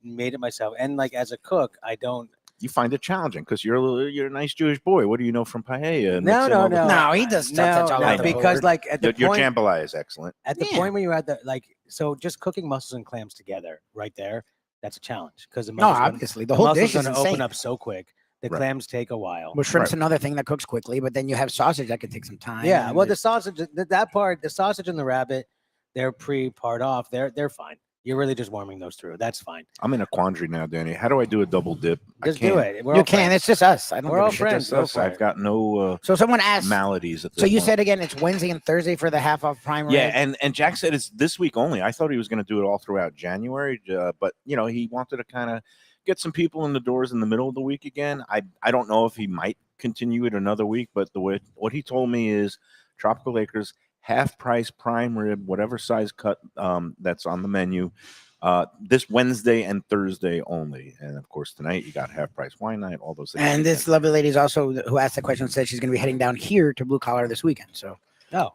made it myself, and like as a cook, I don't. You find it challenging because you're a nice Jewish boy. What do you know from paella? and No, mixing no, all the- no. No, he does stuff that's all over over the because board. like at the Your point, jambalaya is excellent. at the Yeah. point when you're at the so just cooking mussels and clams together right there, that's a challenge because the No, mussels obviously the whole mussel's dish is gonna open insane. up so quick. The Right. clams take a while. Well, shrimp's Right. another thing that cooks quickly, but then you have sausage that could take some time. Yeah, and well, the there's- sausage, that part, the sausage and the rabbit, they're part off. They're fine. You're really just warming those through. That's fine. I'm in a quandary now, Danny. How do I do a double dip? Just I can't. do it. We're you all can. friends. It's just us. I don't We're give all a shit. friends. Just Go us. for I've it. got no So someone asked. maladies at this So you point. said again, it's Wednesday and Thursday for the half off prime rib. Yeah, and Jack said it's this week only. I thought he was going to do it all throughout January, but he wanted to kind of get some people in the doors in the middle of the week again. I don't know if he might continue it another week, but what he told me is Tropical Acres half price prime rib, whatever size cut that's on the menu. This Wednesday and Thursday only, and of course tonight you got half price wine night, all those things. And this lovely lady is also who asked the question said she's going to be heading down here to Blue Collar this weekend. So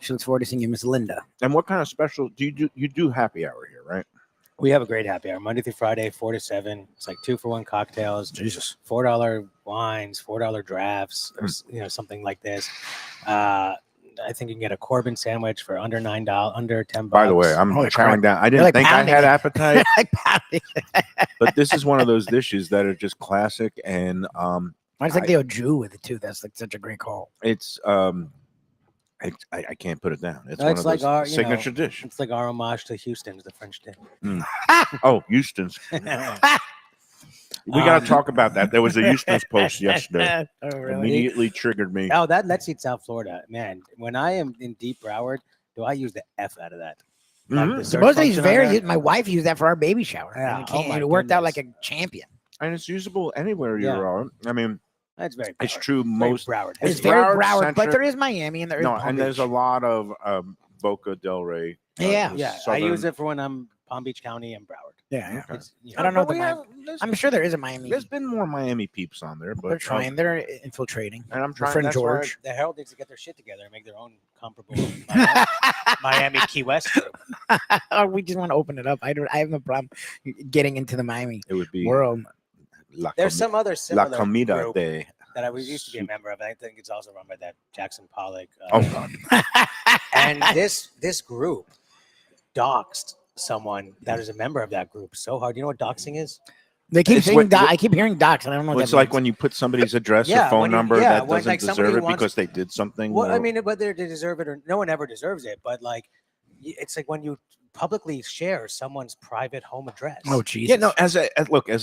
she looks forward to seeing you, Miss Linda. And what kind of special do you do? You do happy hour here, right? We have a great happy hour Monday through Friday, 4 to 7. It's like 2-for-1 cocktails. Jesus. $4 wines, $4 drafts, or something like this. I think you can get a Corbin sandwich for under $9, under $10. By the way, I'm Holy chowing crap. down. I didn't like think I pounding had it. appetite, like pounding. but this is one of those dishes that are just classic, and I just like the au jus with it too. That's like such a great call. it's I can't put it down. It's No, one it's of like those our, you know, signature dish. It's like our homage to Houston's, the French dip. Oh, Houston's. We got to talk about that. There was a Houston's post yesterday. Oh, really? Immediately triggered me. Oh, that Let's Eat South Florida, man. When I am in deep Broward, do I use the F out of that? Like Mhm. the search Supposedly he's function on very. there? My wife used that for our baby shower. Yeah. And Oh my it worked out like goodness. a champion. And it's usable anywhere you Yeah. are. I mean, That's very. it's Broward. true. Very Most Broward. It's It's very Broward Broward, but centric. there is Miami and there is no, Palm and there's a Beach. lot of Boca Del Rey. Yeah. the Yeah, I southern- use it for when I'm Palm Beach County and Broward. Yeah, yeah. Okay. It's, you I don't know But the we Miami. have- I'm sure there is a Miami. There's been more Miami peeps on there, but They're trying. They're infiltrating. and I'm Our trying. friend That's why- George. The Herald needs to get their shit together and make their own comparable Miami Key West group. Oh, we just want to open it up. I have no problem getting into the Miami it would be world. Comi- There's some other La similar Comida group de. that I used to be a member of. I think it's also run by that Jackson Pollock. Oh God. And this group doxed someone that is a member of that group so hard. You know what doxing is? They keep It's saying what- I keep hearing docs, and I don't know. What It's that like means. when you put somebody's address Yeah, or phone when you- number yeah, that when, doesn't like, somebody deserve it wants- because they did something. Well, I or- mean, whether they deserve it or no one ever deserves it, but like, it's like when you publicly share someone's private home address. Oh, Jesus. yeah, no. As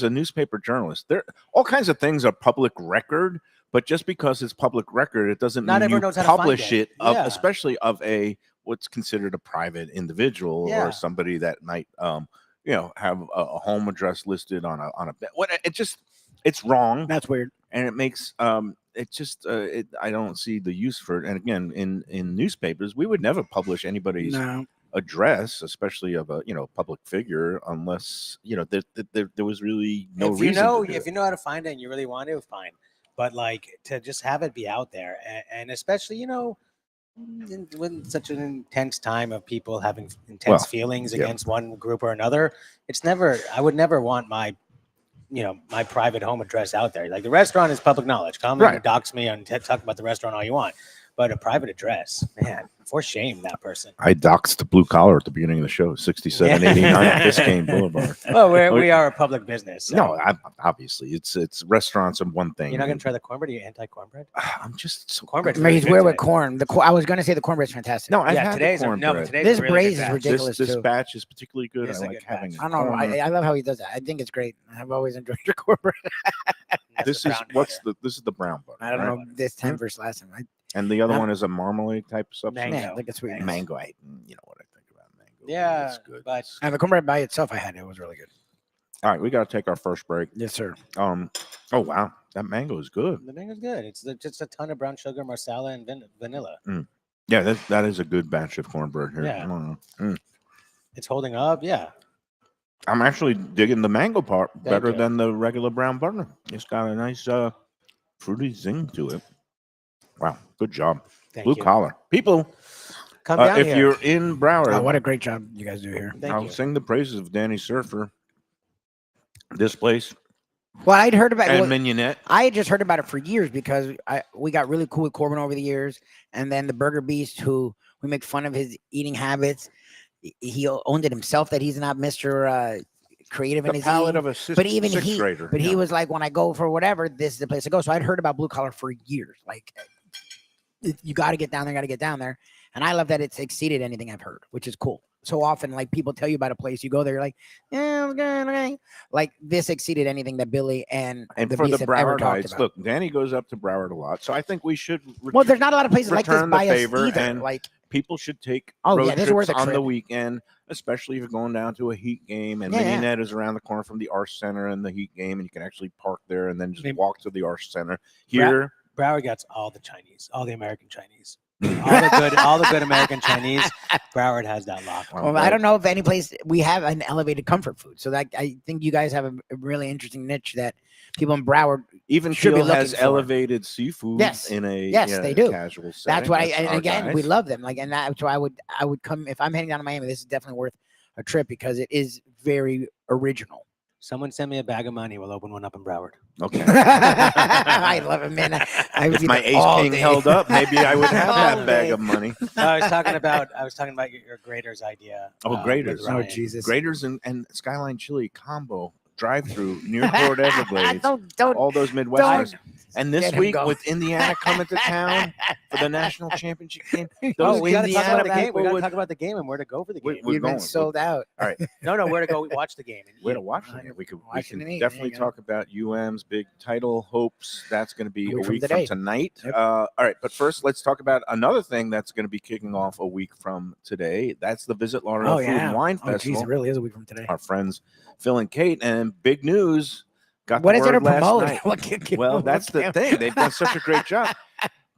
a newspaper journalist, there all kinds of things are public record. But just because it's public record, it doesn't Not mean you everyone knows how to find publish it. it, of, Yeah. especially of a what's considered a private individual Yeah. or somebody that might, have a home address listed on a. What it's wrong, That's weird. and it makes it just I don't see the use for it. And again, in newspapers, we would never publish anybody's No. address, especially of a public figure, unless there was really no if you reason. know to do if it. you know how to find it and you really want to, fine. But like to just have it be out there, and especially when such an intense time of people having intense Well, feelings yeah. against one group or another, I would never want my private home address out there. Like the restaurant is public knowledge. Come Right. and dox me and talk about the restaurant all you want. But a private address, man, for shame that person. I doxed the Blue Collar at the beginning of the show, 6789 Biscayne Boulevard. Well, we are a public business. So No, obviously it's restaurants and one thing. you're not gonna try the cornbread. Are you anti-cornbread? I'm just so Cornbread's I mean, very he's good weird with today. corn. I was going to say the cornbread's fantastic. no. I Yeah, had today's the no, but cornbread. today's This a really braise good is batch. ridiculous. This too. batch is particularly good. It's I a like good having. batch. a I don't know. corner. I love how he does that. I think it's great. I've always enjoyed your cornbread. That's This the is brown this is the brown butter. I don't right? know this time versus last time. And the other I'm- one is a marmalade type substance. Mango. Yeah, like a sweet Mango. You know what I think about mango. Yeah, it's good. but- And the cornbread by itself, I had it was really good. All right, we got to take our first break. Yes, sir. Oh wow, that mango is good. The mango's good. It's just a ton of brown sugar, marsala, and vanilla. Yeah, that is a good batch of cornbread here. Yeah. It's holding up. Yeah. I'm actually digging the mango part better you. than the regular brown butter. It's got a nice fruity zing to it. Wow, good job. Thank Blue you. Collar. People, Come down if here. you're in Broward, Oh, what a great job you guys do here. Thank I'll you. sing the praises of Danny Serfer. This place Well, I'd heard about and it. Mignonette. I had just heard about it for years because we got really cool with Corbin over the years, and then the Burger Beast, who we make fun of his eating habits. He owned it himself that he's not Mr. Creative in The his palate eating. of a But even sixth he, grader. but he was like, when I go for whatever, this is the place to go. So I'd heard about Blue Collar for years. Like, you got to get down there, got to get down there. And I love that it's exceeded anything I've heard, which is cool. So often, like people tell you about a place, you go there, you're like, yeah, it's good, okay. Like this exceeded anything that Billy and And the for the Beast have ever talked Browardites, about. look, Danny goes up to Broward a lot, so I think we should. Well, there's not a lot of places like this return the by us favor either. and- Like, people should take Oh, road yeah, this is worth trips a on the trip. weekend, especially if you're going down to a Heat game. And Yeah, yeah. Mignonette is around the corner from the Arts Center and the Heat game, and you can actually park there and then just I mean, walk to the Arts Center. Here, Broward gets all the Chinese, all the American Chinese, all the good American Chinese. Broward has that locked. well, I don't know if any place we have an elevated comfort food. So that I think you guys have a really interesting niche that people in Broward. even should be Keel has looking for. elevated seafood Yes. in a Yes, they do. casual setting. That's what and our again, we guys. love them. Like, and that's why I would come if I'm heading down to Miami. This is definitely worth a trip because it is very original. Someone send me a bag of money. We'll open one up in Broward. Okay. I love it, man. I would If be my there ace all king day. held up, maybe I would have All that bag day. of money. I was talking about your graders idea. Oh, with graders. Oh, Ryan. Jesus. Graders and Skyline Chili combo drive-through near Port Everglades. don't. All those Midwesterners. And this Get him week, going. with Indiana coming to town for the national championship game, Oh, those we got to talk Indiana about the game. We people got to would- talk about the game and where to go for the game. we're You've been going. sold out. All right, No, where to go watch the game. And where to eat. watch I it? We can watch it and eat. There you definitely go. talk about UM's big title hopes. That's going to be A a week from week from today. tonight. Yep. All right, but first, let's talk about another thing that's going to be kicking off a week from today. That's the Visit Lauderdale Oh, Food yeah. and Wine Oh, Festival. geez, it really is a week from today. Our friends Phil and Kate, and big news. Got What the is it to word last promote? night. Well, that's the thing. They've done such a great job.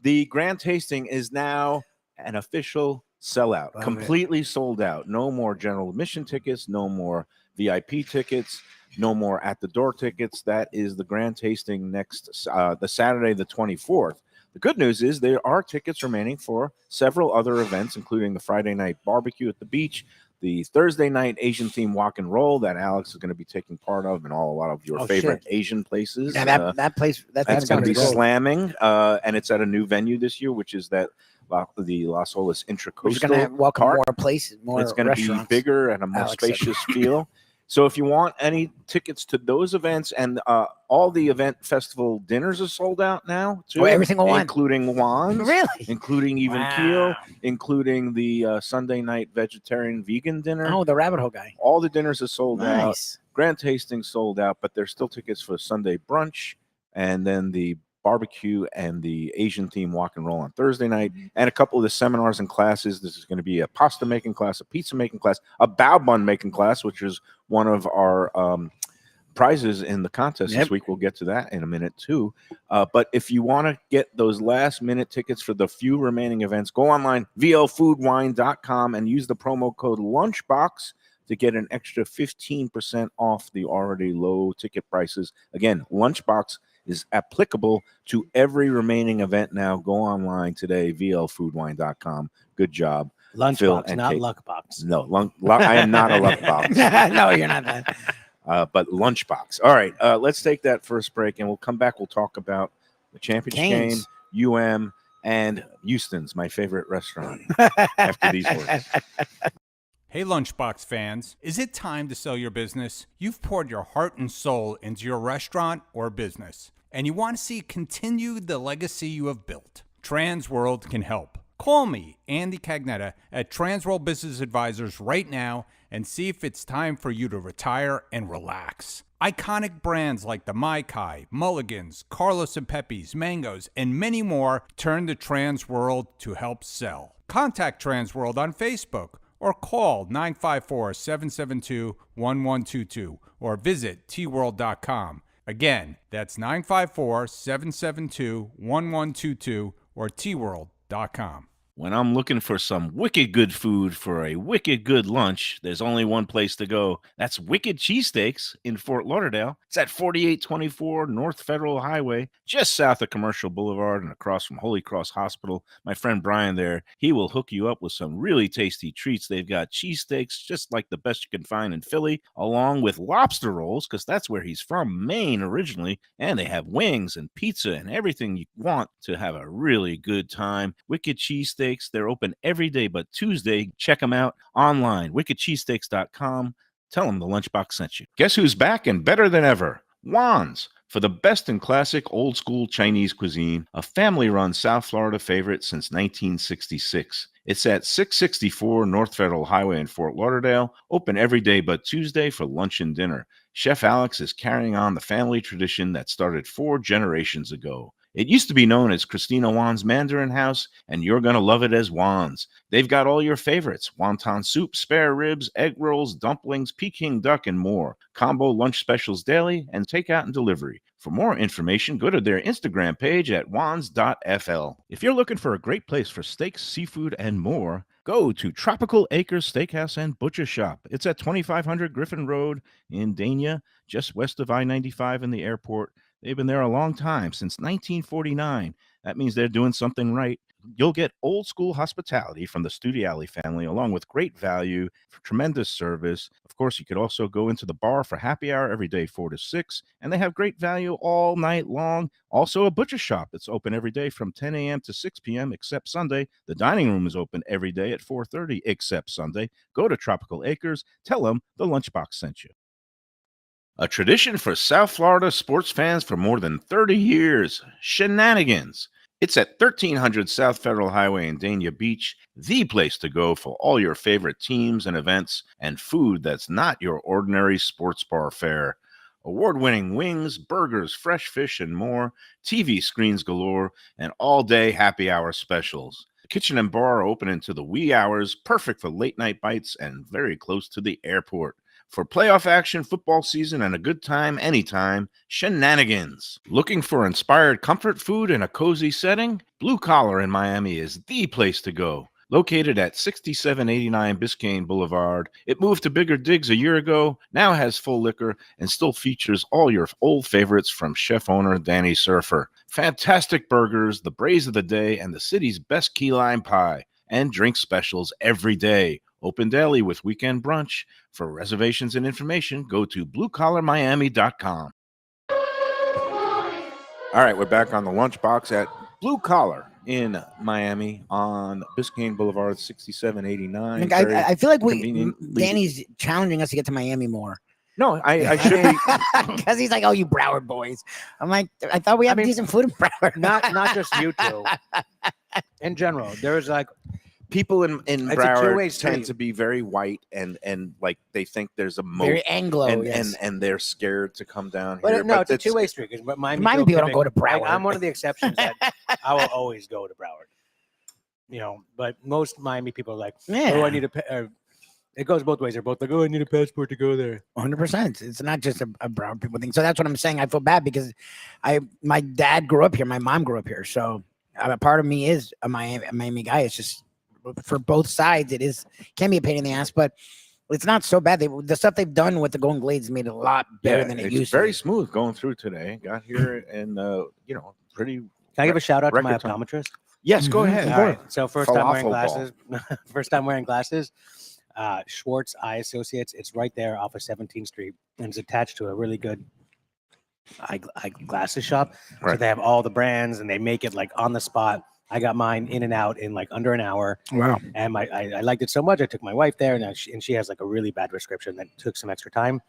The grand tasting is now an official sellout, Love it. completely sold out. No more general admission tickets, no more VIP tickets, no more at the door tickets. That is the grand tasting next the Saturday, the 24th. The good news is there are tickets remaining for several other events, including the Friday night barbecue at the beach, the Thursday night Asian theme walk and roll that Alex is going to be taking part of, and a lot of your Oh, favorite Asian places. Yeah, that place. That's That's going to be gold. slamming, and it's at a new venue this year, which is the Las Olas We're just Intracoastal gonna welcome Park. more places, more It's going to be restaurants. bigger and a more Alex said. spacious feel. So if you want any tickets to those events, and all the event festival dinners are sold out now too. Oh, every single one. including Juan's, Really? including even Wow. Keel, including the Sunday night vegetarian vegan dinner. Oh, the rabbit hole guy. All the dinners are sold out. Nice. Grand tasting sold out, but there's still tickets for Sunday brunch, and then the barbecue and the Asian theme walk and roll on Thursday night, and a couple of the seminars and classes. This is going to be a pasta making class, a pizza making class, a bao bun making class, which is one of our prizes in the contest Yep. this week. We'll get to that in a minute too. But if you want to get those last minute tickets for the few remaining events, go online, vlfoodwine.com, and use the promo code Lunchbox to get an extra 15% off the already low ticket prices. Again, Lunchbox is applicable to every remaining event now. Go online today, vlfoodwine.com. Good job. Phil Lunchbox, and not Kate. Luckbox. No, I am not a luck box, No, you're not that. but Lunchbox. All right, let's take that first break, and we'll come back. We'll talk about the championship Canes. game, UM, and Houston's, my favorite restaurant, after these words. Hey Lunchbox fans, is it time to sell your business? You've poured your heart and soul into your restaurant or business, and you want to see continue the legacy you have built. Transworld can help. Call me, Andy Cagnetta, at Transworld Business Advisors right now and see if it's time for you to retire and relax. Iconic brands like the Mai Kai, Mulligan's, Carlos and Pepe's, Mangoes, and many more turn to Transworld to help sell. Contact Transworld on Facebook or call 954-772-1122 or visit tworld.com. Again, that's 954-772-1122 or tworld.com. When I'm looking for some wicked good food for a wicked good lunch, there's only one place to go. That's Wicked Cheesesteaks in Fort Lauderdale. It's at 4824 North Federal Highway, just south of Commercial Boulevard and across from Holy Cross Hospital. My friend Brian there, he will hook you up with some really tasty treats. They've got cheesesteaks, just like the best you can find in Philly, along with lobster rolls, because that's where he's from, Maine originally. And they have wings and pizza and everything you want to have a really good time. Wicked Cheesesteaks. They're open every day but Tuesday. Check them out online, wickedcheesesteaks.com. Tell them the Lunchbox sent you. Guess who's back and better than ever? Juan's. For the best in classic old school Chinese cuisine, a family-run South Florida favorite since 1966. It's at 664 North Federal Highway in Fort Lauderdale, open every day but Tuesday for lunch and dinner. Chef Alex is carrying on the family tradition that started 4 generations ago. It used to be known as Christina Juan's Mandarin House, and you're going to love it as Juan's. They've got all your favorites: wonton soup, spare ribs, egg rolls, dumplings, Peking duck, and more. Combo lunch specials daily and takeout and delivery. For more information, go to their Instagram page at wans.fl. If you're looking for a great place for steaks, seafood, and more, go to Tropical Acres Steakhouse and Butcher Shop. It's at 2500 Griffin Road in Dania, just west of I-95 in the airport. They've been there a long time, since 1949. That means they're doing something right. You'll get old school hospitality from the Studiali family, along with great value, tremendous service. Of course, you could also go into the bar for happy hour every day, 4 to 6, and they have great value all night long. Also, a butcher shop that's open every day from 10 a.m. to 6 p.m. except Sunday. The dining room is open every day at 4:30 except Sunday. Go to Tropical Acres. Tell them the Lunchbox sent you. A tradition for South Florida sports fans for more than 30 years. Shenanigans. It's at 1300 South Federal Highway in Dania Beach, the place to go for all your favorite teams and events and food that's not your ordinary sports bar fare. Award-winning wings, burgers, fresh fish, and more, TV screens galore, and all-day happy hour specials. The kitchen and bar are open into the wee hours, perfect for late-night bites and very close to the airport. For playoff action, football season, and a good time anytime, Shenanigans. Looking for inspired comfort food in a cozy setting? Blue Collar in Miami is the place to go. Located at 6789 Biscayne Boulevard, it moved to bigger digs a year ago, now has full liquor, and still features all your old favorites from chef owner Danny Serfer. Fantastic burgers, the braise of the day, and the city's best key lime pie. And drink specials every day. Open daily with weekend brunch. For reservations and information, go to bluecollarmiami.com. All right, we're back on the Lunchbox at Blue Collar in Miami on Biscayne Boulevard, 6789. I feel like conveniently- Danny's challenging us to get to Miami more. No, I should be. Because he's like, oh, you Broward boys. I'm like, I thought we had decent food in Broward. Not just you two. In general, there's like People in It's a Broward two-way tend street. to be very white and like they think there's a moat Very Anglo, and, yes. and they're scared to come down But here. no, it's a two-way street. Because Miami people don't go to Broward. I'm one of the exceptions that I will always go to Broward. You know, but most Miami people are like, Yeah. oh, I need a. It goes both ways. They're both like, oh, I need a passport to go there. 100%. It's not just a Broward people thing. So that's what I'm saying. I feel bad because my dad grew up here. My mom grew up here. So a part of me is a Miami guy. It's just for both sides. It can be a pain in the ass, but it's not so bad. The stuff they've done with the Golden Glades made it a lot better than it it's used very to. smooth going through today. Got here and pretty. Can I give a shout out to my record time. optometrist? Yes, go Mhm. ahead. All right. So first time wearing Falafel glasses. First time wearing glasses. Schwartz Eye Associates. It's right there off of 17th Street, and it's attached to a really good eyeglasses shop. So Right. they have all the brands, and they make it like on the spot. I got mine in and out in like under an hour, Wow. and I liked it so much. I took my wife there, and she has like a really bad prescription that took some extra time.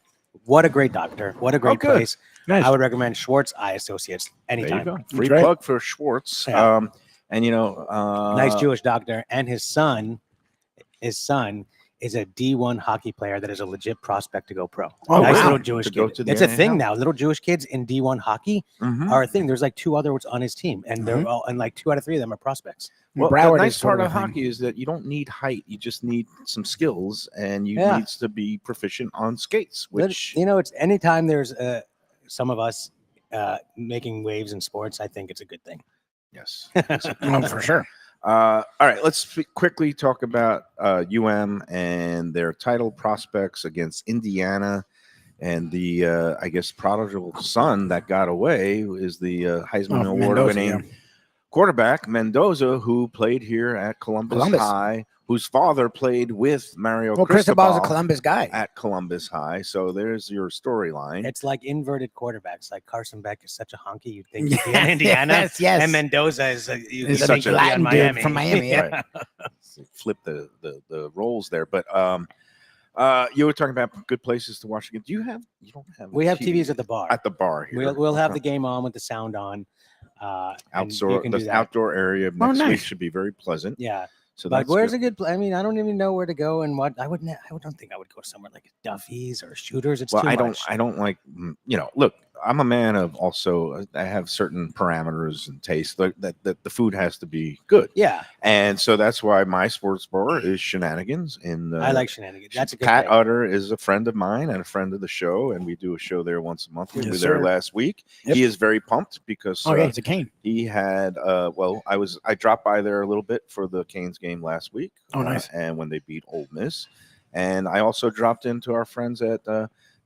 What a great doctor! What a great good. place! Nice. I would recommend Schwartz Eye Associates There you anytime. go. Free Great. plug for Schwartz. Yeah. And Nice Jewish doctor, and his son is a D1 hockey player that is a legit prospect to go pro. Oh, Nice wow. little Jewish To go kid. to the It's a thing NHL. now. Little Jewish kids in D1 hockey Mhm. are a thing. There's like 2 others on his team, and they're all, and like 2 out of 3 of them are prospects. Well, Broward the nice is sort part of of a thing. hockey is that you don't need height. You just need some skills, and you Yeah. needs to be proficient on skates, But, which you know, it's anytime there's some of us making waves in sports, I think it's a good thing. yes. No, for sure. All right, let's quickly talk about UM and their title prospects against Indiana, and the I guess prodigal son that got away is the Heisman Oh, Award-winning Mendoza, quarterback Mendoza, who played here at Columbus High, whose father played with Mario Well, Cristobal's a Cristobal Columbus guy. at Columbus High. So there's your storyline. It's like inverted quarterbacks. Like Carson Beck is such a honky, you'd think he'd be in Indiana. Yes, yes. And Mendoza is you'd He's think such he'd a be on Latin dude Miami. from Miami, yeah. Right. Flip the roles there, but you were talking about good places to watch again. You don't have We have TV TVs at the bar. at the bar here. We'll have the Okay. game on with the sound on. And you outdoor can do the that. outdoor area next week nice. should be very pleasant. Yeah. So Like, that's where's good. a good? I mean, I don't even know where to go and what. I don't think I would go somewhere like Duffy's or Shooters. It's Well, too I much. don't like look, I'm a man of also I have certain parameters and tastes that the food has to be good, Yeah, and so that's why my sports bar is Shenanigans. In I like Shenanigans. That's a good Pat thing. Utter is a friend of mine and a friend of the show, and we do a show there once a month. We Yes, were there sir. last week. Yep. He is very pumped because Oh, yeah, it's a cane. he had I dropped by there a little bit for the Canes game last week. Oh, nice. And when they beat Ole Miss, and I also dropped into our friends at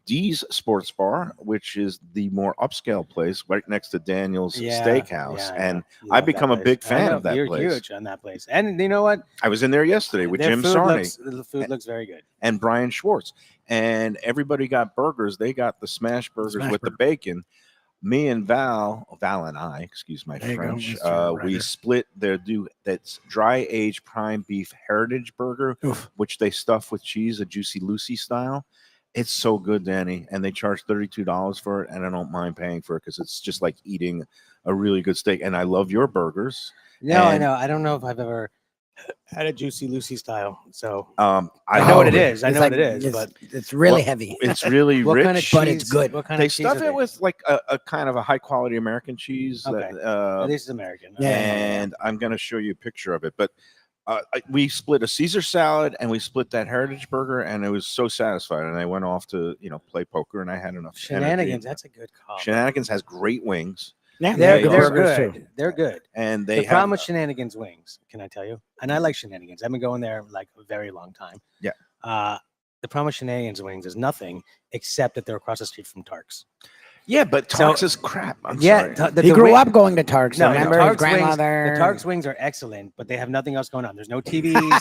Dee's Sports Bar, which is the more upscale place right next to Daniel's Steakhouse. I And know. You I've love that become a place. big I fan know, of that you're place. huge on that place. And you know what? I was in there yesterday with Their Jim food Sarney the food looks very good. and Brian Schwartz. And everybody got burgers. They got the smash burgers Smash with burger. the bacon. Me and Val and I, excuse my There you go, French, Mr. we Writer. split that's dry aged prime beef heritage burger, Oof. which they stuff with cheese, a Juicy Lucy style. It's so good, Danny, and they charge $32 for it, and I don't mind paying for it because it's just like eating a really good steak. And I love your burgers. No, I And- know. I don't know if I've ever had a Juicy Lucy style. So I know what it love is. I know what it is, It's, but it's really Well, heavy. It's really what rich, kind of cheese? but it's good. What kind they of cheese stuff are it with like a kind of a high quality American cheese. Okay. That, This is American. Yeah. and I'm going to show you a picture of it. But we split a Caesar salad and we split that heritage burger, and I was so satisfied. And I went off to play poker, and I had enough Shenanigans. energy. That's a good call. Shenanigans has great wings, Yeah, They're They good are burgers good. too. They're good. and The they problem have with Shenanigans wings, can I tell you? And I like Shenanigans. I've been going there like a very long time. Yeah. The problem with Shenanigans wings is nothing except that they're across the street from Tark's. but So- Tark's is crap. I'm Yeah, sorry. He grew up going to Tark's. No, remember the his Tark's wings. grandmother. The Tark's wings are excellent, but they have nothing else going on. There's no TVs.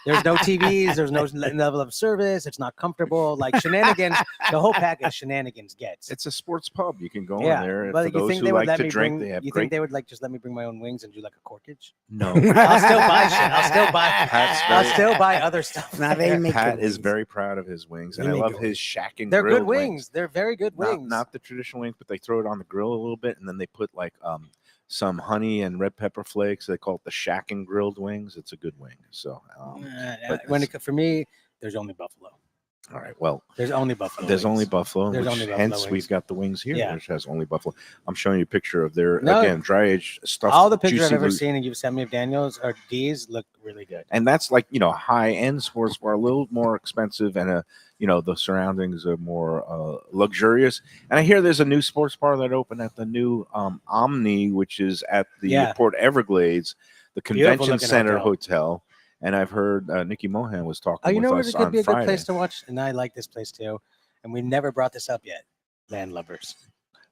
There's no TVs. There's no level of service. It's not comfortable. Like Shenanigans, the whole package Shenanigans gets. It's a sports pub. You can go Yeah, in there. And but for you those think who they would like let to me drink, bring? they have You great. think they would like just let me bring my own wings and do like a corkage? No, I'll still buy shit. I'll still buy. Pat's I'll very- still buy other stuff. Now they make Pat good is wings. very proud of his wings, and They I make love good his shack and They're good grilled wings. They're very good wings. Not the traditional wings, but they throw it on the grill a little bit, and then they put like some honey and red pepper flakes. They call it the shack and grilled wings. It's a good wing. So, but when this- for me, there's only buffalo. all right, well, There's only buffalo. there's only wings. buffalo, There's which, only buffalo hence wings. we've got the wings here, Yeah. which has only buffalo. I'm showing you a picture of their No. again dry aged stuff. All the pictures I've ever seen and you've sent me of Daniel's or D's look really good. And that's like high end sports bar, a little more expensive, and the surroundings are more luxurious. And I hear there's a new sports bar that opened at the new Omni, which is at the Port Everglades, the Beautiful Convention looking Center hotel. hotel. And I've heard Nikki Mohan was talking Oh, you with know what? us It could on be a good Friday. place to watch, and I like this place too. And we never brought this up yet. Land Lubbers.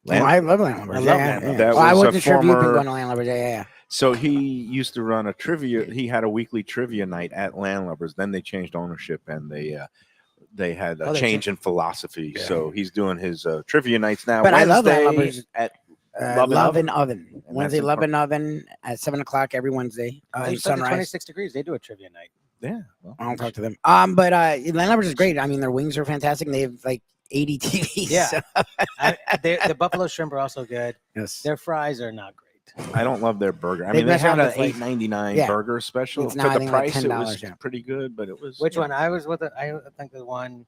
Oh, I love Landlubbers. I love yeah, Landlubbers. yeah. That Well, I was a wasn't sure if you've been former- going to Landlubbers. Yeah. So he used to run a trivia. He had a weekly trivia night at Landlubbers. Then they changed ownership, and they had a Oh, they change in philosophy. Yeah. So he's doing his trivia nights now. But I love Wednesday Landlubbers. at Love Oven. and Oven. And Wednesday, that's in Love and Oven at 7:00 every Wednesday. I And used to go to Sunrise. 26 degrees. They do a trivia night. Yeah. Well, I don't talk to them. But Landlubbers is great. I mean, their wings are fantastic. And they have like 80 TVs. Yeah. so- The buffalo shrimp are also good. yes. Their fries are not great. I don't love their burger. I They mean, they mess had around an with, like- $8.99 Yeah. burger special It's for now, I the think, like price. It was $10, yeah. pretty good, but it was Which you one? know, I was with. I think the one.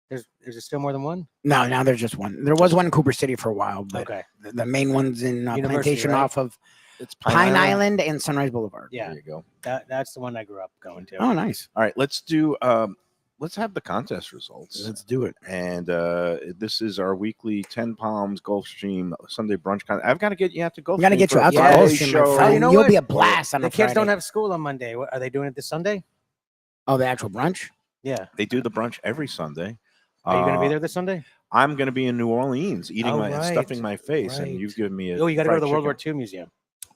There's still more than one. No, now there's just one. There was one in Cooper City for a while, but Okay. the main one's in University, Plantation right? off of It's Pine Island and Sunrise Boulevard. Yeah, There you go. that's the one I grew up going to. Oh, nice. All right, let's do. Let's have the contest results. Let's do it. And this is our weekly 10 Palms Gulfstream Sunday brunch. I've got to get you out to Gulfstream. We got to get for you a out to Friday Gulfstream, show. my Oh, friend. you know You'll what? be a blast on The a kids don't Friday. have school on Monday. Are they doing it this Sunday? Oh, the actual brunch? Yeah. They do the brunch every Sunday. Are you going to be there this Sunday? I'm going to be in New Orleans eating Oh, and right, stuffing my face, right. and you've given me a. Oh, you got to go to the fried World War chicken. II Museum.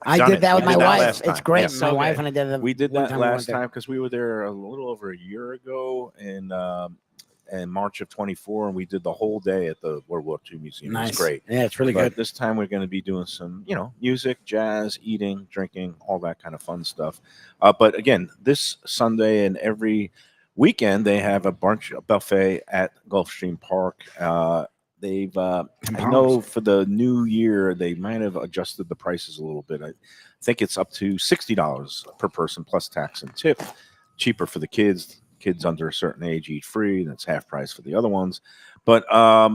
I Done did it. that with We my did that wife. last It's time. great. Yeah, My so wife good. and I did it. We did one that time we went last there. time because we were there a little over a year ago in March of 24, and we did the whole day at the World War II Museum. It Nice. was great. Yeah, it's really But good. this time we're going to be doing some, music, jazz, eating, drinking, all that kind of fun stuff. But again, this Sunday and every weekend they have a brunch buffet at Gulfstream Park. They've, I know for the new year they might have adjusted the prices a little bit. I think it's up to $60 per person plus tax and tip. Cheaper for the kids. Kids under a certain age eat free. That's half price for the other ones. But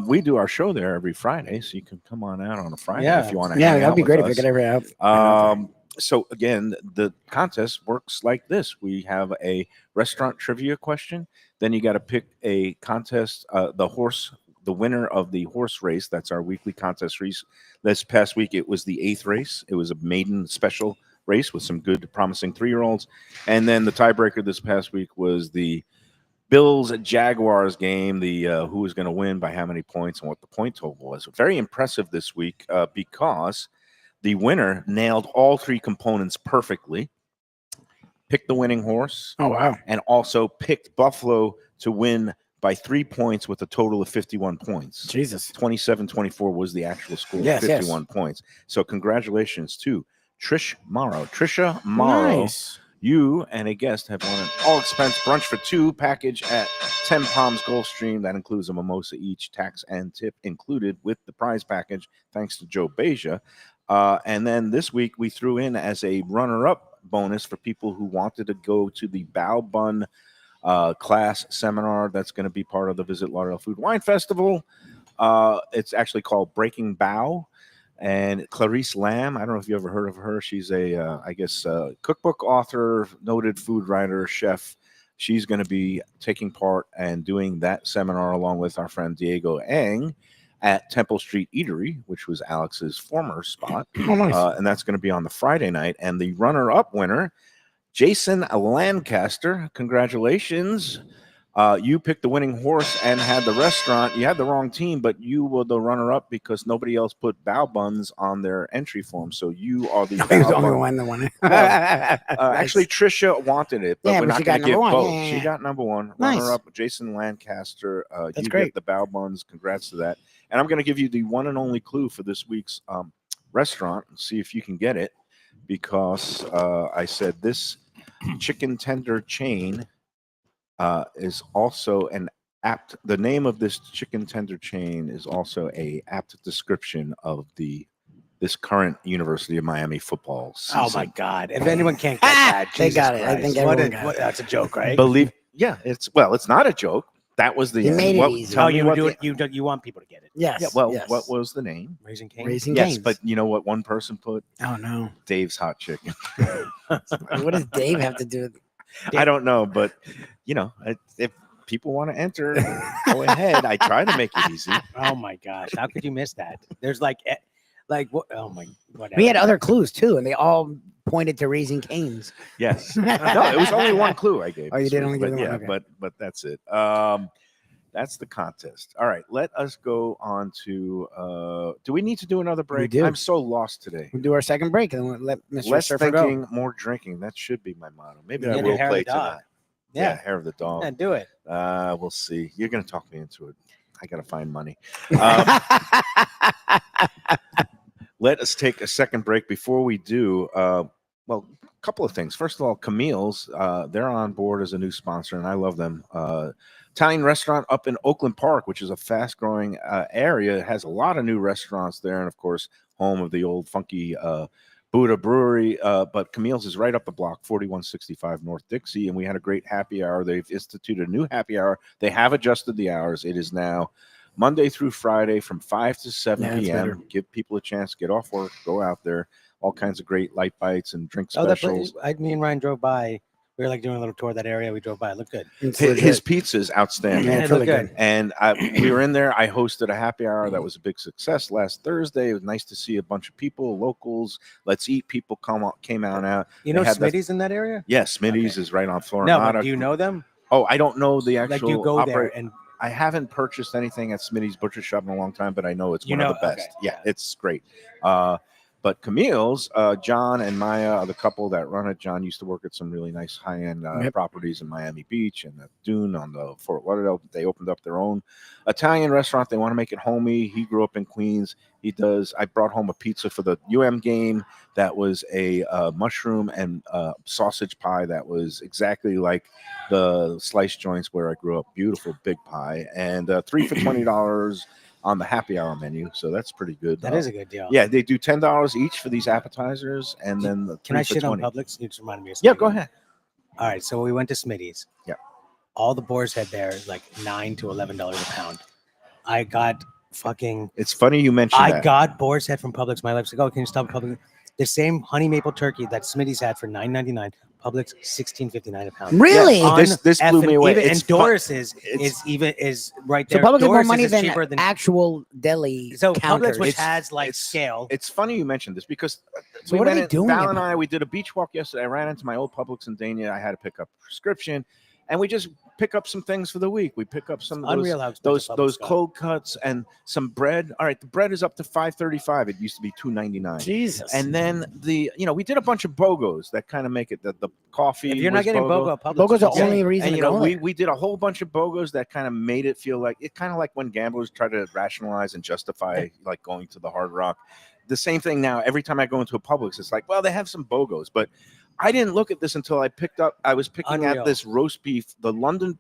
we do our show there every Friday, so you can come on out on a Friday if you want to. Yeah, hang that'd out be with great if us. you could ever out. So again, the contest works like this. We have a restaurant trivia question. Then you got to pick a contest, the winner of the horse race. That's our weekly contest race. This past week, it was the 8th race. It was a maiden special race with some good, promising 3-year-olds. And then the tiebreaker this past week was the Bills Jaguars game, the who was going to win by how many points and what the point total was. Very impressive this week because the winner nailed all three components perfectly. Picked the winning horse. Oh, wow. And also picked Buffalo to win by 3 points with a total of 51 points. Jesus. 27-24 was the actual score. Yes, 51 points. So congratulations to Trisha Morrow. Nice. You and a guest have won an all-expense brunch for two package at 10 Palms Gulfstream. That includes a mimosa each, tax and tip included with the prize package, thanks to Joe Beja. And then this week we threw in as a runner-up bonus for people who wanted to go to the Bao Bun class seminar that's going to be part of the Visit Lauderdale Food Wine Festival. It's actually called Breaking Bao. And Clarice Lamb, I don't know if you ever heard of her. She's a, cookbook author, noted food writer, chef. She's going to be taking part and doing that seminar along with our friend Diego Eng at Temple Street Eatery, which was Alex's former spot. Oh, nice. And that's going to be on the Friday night. And the runner-up winner, Jason Lancaster, congratulations. You picked the winning horse and had the restaurant. You had the wrong team, but you were the runner-up because nobody else put bao buns on their entry form. So you are the. He was the only one that won it. Actually, Trisha wanted it, but Yeah, we're but not she going got to give number one. both. Yeah, yeah, She yeah. got number one. Nice. Runner-up, Jason Lancaster. That's you great. get the bao buns. Congrats to that. And I'm going to give you the one and only clue for this week's restaurant. See if you can get it, because I said this chicken tender chain is also an apt. The name of this chicken tender chain is also a apt description of this current University of Miami football season. Oh my God! If anyone can't get that, They Jesus got it. I Christ. think What everyone got it. that's a joke, right? It's not a joke. That was the He made it what, easy. tell Oh, me you what do the- it. You want people to get it. Yes. Yeah, well, yes. what was the name? Raising Cane. Raising Yes, Cane's. but you know what one person put? Oh, no. Dave's Hot Chicken. What does Dave have to do with I don't know, but if people want to enter, go ahead. I try to make it easy. Oh my gosh! How could you miss that? There's like what? Oh my! Whatever. We had other clues, too, and they all pointed to Raising Cane's. Yes. No, it was only one clue I gave. Oh, you this did week, only but give them one, yeah, okay. but that's it. That's the contest. All right, let us go on to. Do we need to do another break? do. I'm so lost today. We'll do our second break and then we'll let Mr. Less Surfer go. thinking, more drinking. That should be my motto. Maybe I Yeah, will hair of play the dog. tonight. Yeah. Hair of the dog. Yeah, do it. We'll see. You're gonna talk me into it. I gotta find money. Let us take a second break. Before we do, a couple of things. First of all, Camille's, they're on board as a new sponsor, and I love them. Italian restaurant up in Oakland Park, which is a fast-growing area. It has a lot of new restaurants there, and of course, home of the old funky Buddha Brewery. But Camille's is right up the block, 4165 North Dixie, and we had a great happy hour. They've instituted a new happy hour. They have adjusted the hours. It is now Monday through Friday from 5 to 7 Yeah, that's p.m. better. Give people a chance to get off work, go out there. All kinds of great light bites and drink Oh, that specials. place. Me and Ryan drove by. We were like doing a little tour of that area. We drove by. It looked good. It's His legit. pizza is outstanding. Yeah, it it's really looked good. good. And we were in there. I hosted a happy hour that was a big success last Thursday. It was nice to see a bunch of people, locals. Let's eat people came out. You They know had the- Smitty's in that area? Yes, Smitty's Okay. is right on No, Florinata. but do you know them? Oh, I don't know the Like, actual. do you go there and I haven't purchased anything at Smitty's Butcher Shop in a long time, but I know it's You one of know- the best. okay. Yeah, it's great. But Camille's, John and Maya are the couple that run it. John used to work at some really nice high-end Yep. properties in Miami Beach and at Dune on the Fort Lauderdale. They opened up their own Italian restaurant. They want to make it homey. He grew up in Queens. I brought home a pizza for the UM game that was a mushroom and sausage pie that was exactly like the slice joints where I grew up. Beautiful big pie. And 3 for $20 on the happy hour menu. So that's pretty good. that is a good deal. Yeah, they do $10 each for these appetizers, and then the Can I 3 for shit on 20. Publix? You just reminded me of Yeah, something. go ahead. All right, so we went to Smitty's. Yeah. All the boar's head there is like $9 to $11 a pound. I got fucking. It's funny you mentioned I that. got boar's head from Publix. My wife's like, "Oh, can you stop Publix?" The same honey maple turkey that Smitty's had for $9.99. Publix $16.59 a pound. Really? Yeah. This blew me away. It's And fun- Doris's it's- is right So there. Publix is more Doris's money is than cheaper than actual deli so counters. Publix, which It's- has like it's- scale. It's funny you mentioned this because So what are went they in- doing Val in and I, we did a beach walk yesterday. I ran into my old Publix in Dania. I had to pick up a prescription, and we just pick up some things for the week. We pick up some of Unreal how those expensive Publix got. cold cuts and some bread. All right, the bread is up to $5.35. It used to be $2.99. Jesus. And then we did a bunch of BOGOs that kind of make it the coffee. If you're not was getting BOGO. BOGO, Publix BOGO's is the insane. only reason And to go there. we did a whole bunch of BOGOs that kind of made it feel like it kind of like when gamblers try to rationalize and justify like going to the Hard Rock. The same thing now. Every time I go into a Publix, it's like, well, they have some BOGOs, but I didn't look at this until I was picking Unreal. at this roast beef, the London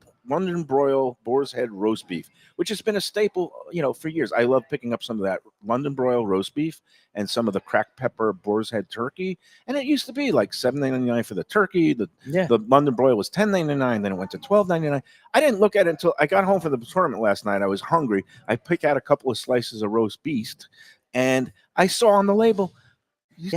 broil boar's head roast beef, which has been a staple, for years. I love picking up some of that London broil roast beef and some of the cracked pepper boar's head turkey. And it used to be like $7.99 for the turkey. The London broil was $10.99. Then it went to $12.99. I didn't look at it until I got home from the tournament last night. I was hungry. I picked out a couple of slices of roast beef, and I saw on the label.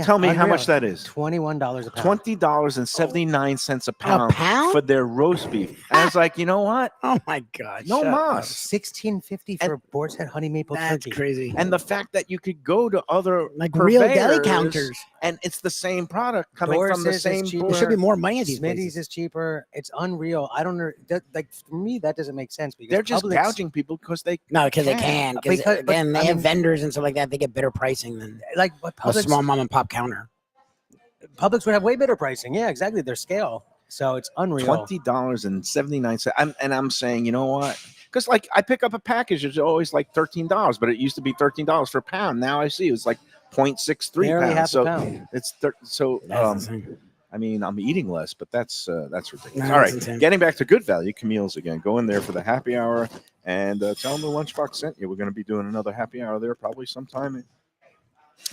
Tell me how much that is. $21 a pound. $20.79 a pound, pound? for their roast beef. And I was like, you know what? Oh my God. No shut up. mas. $16.50 for boar's head honey maple That's turkey. crazy. And the fact that you could go to other like real deli purveyors counters. and it's the same product coming from the Dorsey's is same cheaper. board. There should be more money at these Smitty's places. is cheaper. It's unreal. I don't know. Like for me, that doesn't make sense because They're just Publix- gouging people because they No, because they can. can. Because Because- but, again, they I have mean- vendors and stuff like that. They get better pricing than like what a Publix, small mom and pop counter. Publix would have way better pricing. Yeah, exactly. Their scale. So it's unreal. $20.79. I'm saying, you know what? Because like I pick up a package, it's always like $13, but it used to be $13 for a pound. Now I see it's like 0.63 Barely pounds. half a So pound. it's That's insane. I mean, I'm eating less, but that's ridiculous. No, All that's right, insane. getting back to good value, Camille's again. Go in there for the happy hour and tell them the Lunchbox sent you. We're going to be doing another happy hour there probably sometime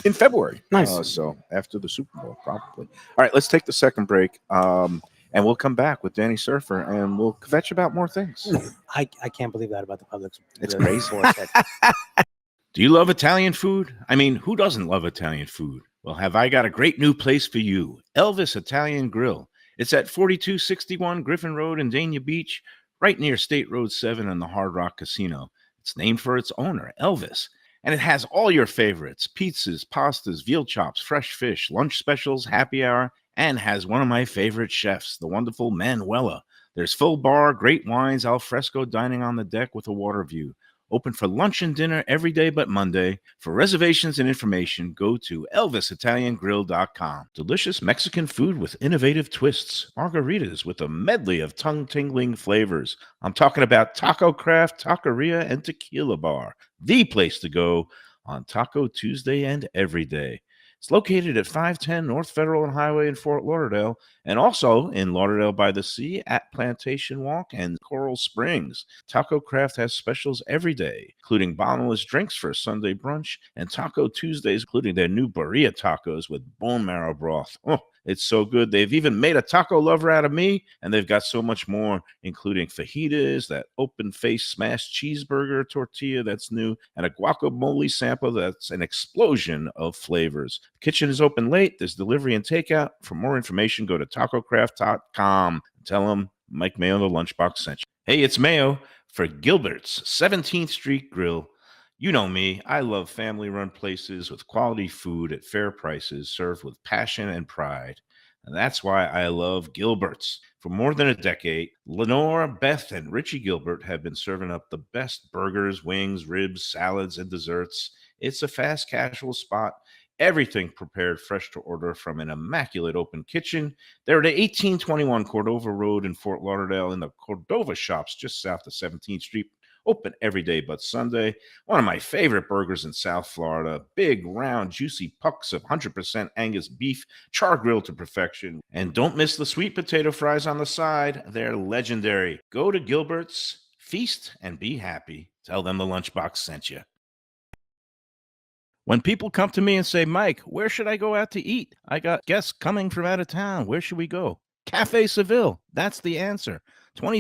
in February. Nice. So after the Super Bowl, probably. All right, let's take the second break, and we'll come back with Danny Serfer, and we'll kvetch about more things. I can't believe that about the Publix. It's the crazy. boar's head. Do you love Italian food? I mean, who doesn't love Italian food? Well, have I got a great new place for you, Elvis Italian Grill. It's at 4261 Griffin Road in Dania Beach, right near State Road 7 and the Hard Rock Casino. It's named for its owner, Elvis, and it has all your favorites, pizzas, pastas, veal chops, fresh fish, lunch specials, happy hour, and has one of my favorite chefs, the wonderful Manuela. There's full bar, great wines, al fresco dining on the deck with a water view. Open for lunch and dinner every day but Monday. For reservations and information, go to ElvisItalianGrill.com. Delicious Mexican food with innovative twists. Margaritas with a medley of tongue-tingling flavors. I'm talking about Taco Craft, Taqueria, and Tequila Bar. The place to go on Taco Tuesday and every day. It's located at 510 North Federal and Highway in Fort Lauderdale, and also in Lauderdale by the Sea at Plantation Walk and Coral Springs. Taco Craft has specials every day, including bottomless drinks for a Sunday brunch, and Taco Tuesdays, including their new burrilla tacos with bone marrow broth. Oh, it's so good. They've even made a taco lover out of me, and they've got so much more, including fajitas, that open-face smashed cheeseburger tortilla that's new, and a guacamole sample that's an explosion of flavors. The kitchen is open late. There's delivery and takeout. For more information, go to tacocraft.com. Tell them Mike Mayo, the Lunchbox, sent you. Hey, it's Mayo for Gilbert's 17th Street Grill. You know me, I love family-run places with quality food at fair prices served with passion and pride. And that's why I love Gilbert's. For more than a decade, Lenore, Beth, and Richie Gilbert have been serving up the best burgers, wings, ribs, salads, and desserts. It's a fast casual spot. Everything prepared fresh to order from an immaculate open kitchen. They're at 1821 Cordova Road in Fort Lauderdale in the Cordova Shops just south of 17th Street. Open every day but Sunday. One of my favorite burgers in South Florida. Big, round, juicy pucks of 100% Angus beef, char grilled to perfection. And don't miss the sweet potato fries on the side. They're legendary. Go to Gilbert's, feast, and be happy. Tell them the Lunchbox sent you. When people come to me and say, Mike, where should I go out to eat? I got guests coming from out of town. Where should we go? Cafe Seville. That's the answer.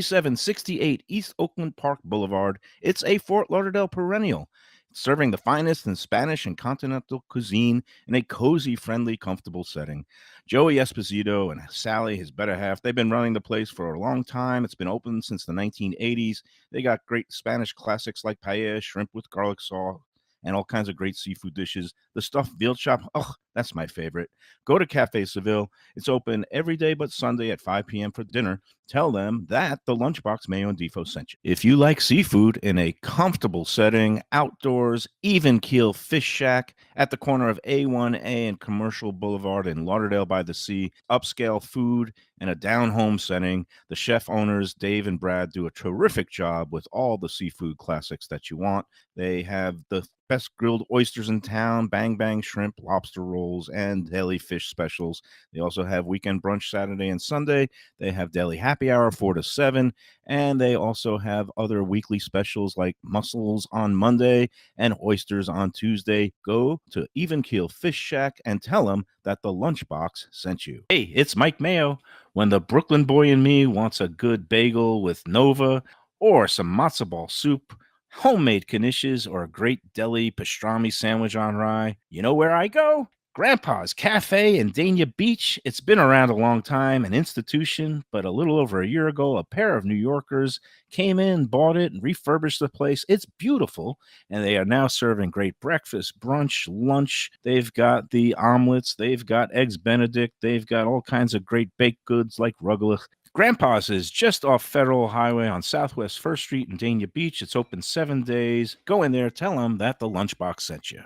2768 East Oakland Park Boulevard. It's a Fort Lauderdale perennial, serving the finest in Spanish and continental cuisine in a cozy, friendly, comfortable setting. Joey Esposito and Sally, his better half, they've been running the place for a long time. It's been open since the 1980s. They got great Spanish classics like paella, shrimp with garlic sauce, and all kinds of great seafood dishes. The stuffed veal chop, oh, that's my favorite. Go to Cafe Seville. It's open every day but Sunday at 5 p.m. for dinner. Tell them that the Lunchbox Mayo and Defo sent you. If you like seafood in a comfortable setting, outdoors, even keel fish shack at the corner of A1A and Commercial Boulevard in Lauderdale by the Sea, upscale food in a down-home setting, the chef owners, Dave and Brad, do a terrific job with all the seafood classics that you want. They have the best grilled oysters in town, bang bang shrimp, lobster rolls, and deli fish specials. They also have weekend brunch Saturday and Sunday. They have deli happy hour 4 to 7, and they also have other weekly specials like mussels on Monday and oysters on Tuesday. Go to Even Keel Fish Shack and tell them that the Lunchbox sent you. Hey, it's Mike Mayo. When the Brooklyn boy in me wants a good bagel with Nova or some matzo ball soup, homemade knishes, or a great deli pastrami sandwich on rye, you know where I go? Grandpa's Cafe in Dania Beach. It's been around a long time, an institution, but a little over a year ago, a pair of New Yorkers came in, bought it, and refurbished the place. It's beautiful, and they are now serving great breakfast, brunch, lunch. They've got the omelets. They've got eggs Benedict. They've got all kinds of great baked goods like rugelach. Grandpa's is just off Federal Highway on Southwest 1st Street in Dania Beach. It's open 7 days. Go in there, tell them that the Lunchbox sent you.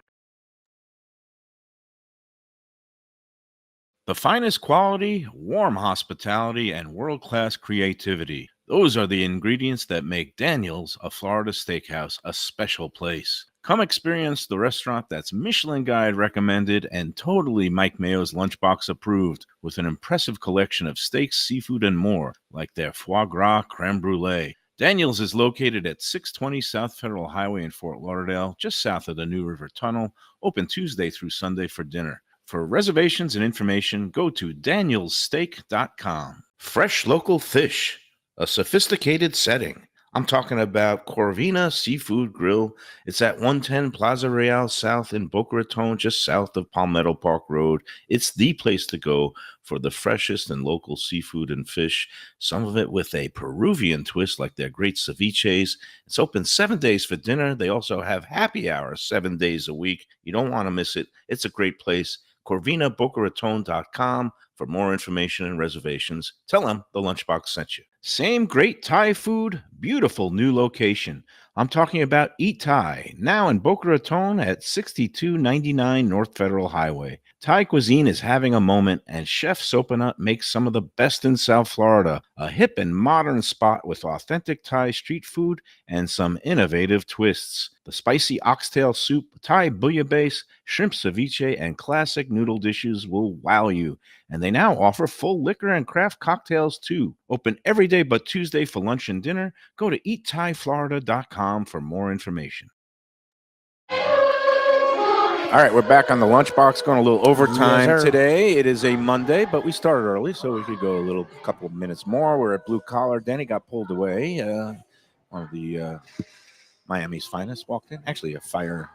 The finest quality, warm hospitality, and world-class creativity. Those are the ingredients that make Daniel's, a Florida steakhouse, a special place. Come experience the restaurant that's Michelin Guide recommended and totally Mike Mayo's Lunchbox approved, with an impressive collection of steaks, seafood, and more, like their foie gras creme brulee. Daniel's is located at 620 South Federal Highway in Fort Lauderdale, just south of the New River Tunnel, open Tuesday through Sunday for dinner. For reservations and information, go to danielssteak.com. Fresh local fish, a sophisticated setting. I'm talking about Corvina Seafood Grill. It's at 110 Plaza Real South in Boca Raton, just south of Palmetto Park Road. It's the place to go for the freshest and local seafood and fish, some of it with a Peruvian twist like their great ceviches. It's open 7 days for dinner. They also have happy hour 7 days a week. You don't want to miss it. It's a great place. CorvinaBocaRaton.com for more information and reservations. Tell them the Lunchbox sent you. Same great Thai food, beautiful new location. I'm talking about Eat Thai, now in Boca Raton at 6299 North Federal Highway. Thai cuisine is having a moment, and Chef Sopanut makes some of the best in South Florida. A hip and modern spot with authentic Thai street food and some innovative twists. The spicy oxtail soup, Thai bouillabaisse, shrimp ceviche, and classic noodle dishes will wow you. And they now offer full liquor and craft cocktails too. Open every day but Tuesday for lunch and dinner. Go to eatthaiflorida.com for more information. All right, we're back on the Lunchbox, going a little overtime today. It is a Monday, but we started early, so we could go a couple of minutes more. We're at Blue Collar. Danny got pulled away. One of the Miami's finest walked in. Actually, a fire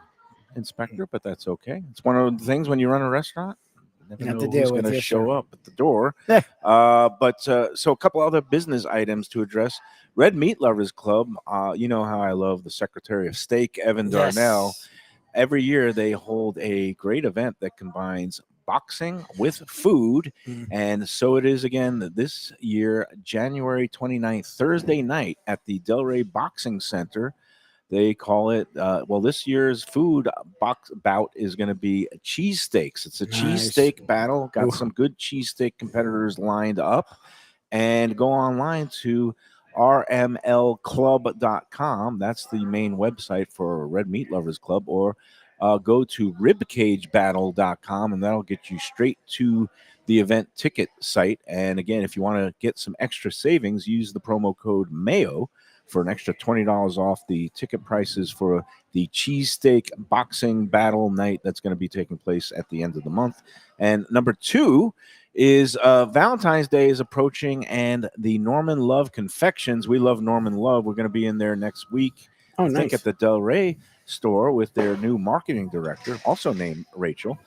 inspector, but that's okay. It's one of the things when you run a restaurant. You never know who's going to show up at the door. So a couple other business items to address. Red Meat Lovers Club. You know how I love the Secretary of State, Evan Darnell. Every year they hold a great event that combines boxing with food. And so it is again this year, January 29th, Thursday night at the Delray Boxing Center. They call it, this year's food bout is going to be cheesesteaks. It's a cheesesteak battle. Got some good cheesesteak competitors lined up. And go online to rmlclub.com. That's the main website for Red Meat Lovers Club. Or go to ribcagebattle.com, and that'll get you straight to the event ticket site. And again, if you want to get some extra savings, use the promo code MAYO for an extra $20 off the ticket prices for the cheesesteak boxing battle night that's going to be taking place at the end of the month. And number two is Valentine's Day is approaching, and the Norman Love Confections. We love Norman Love. We're going to be in there next week. I think at the Del Rey store with their new marketing director, also named Rachel.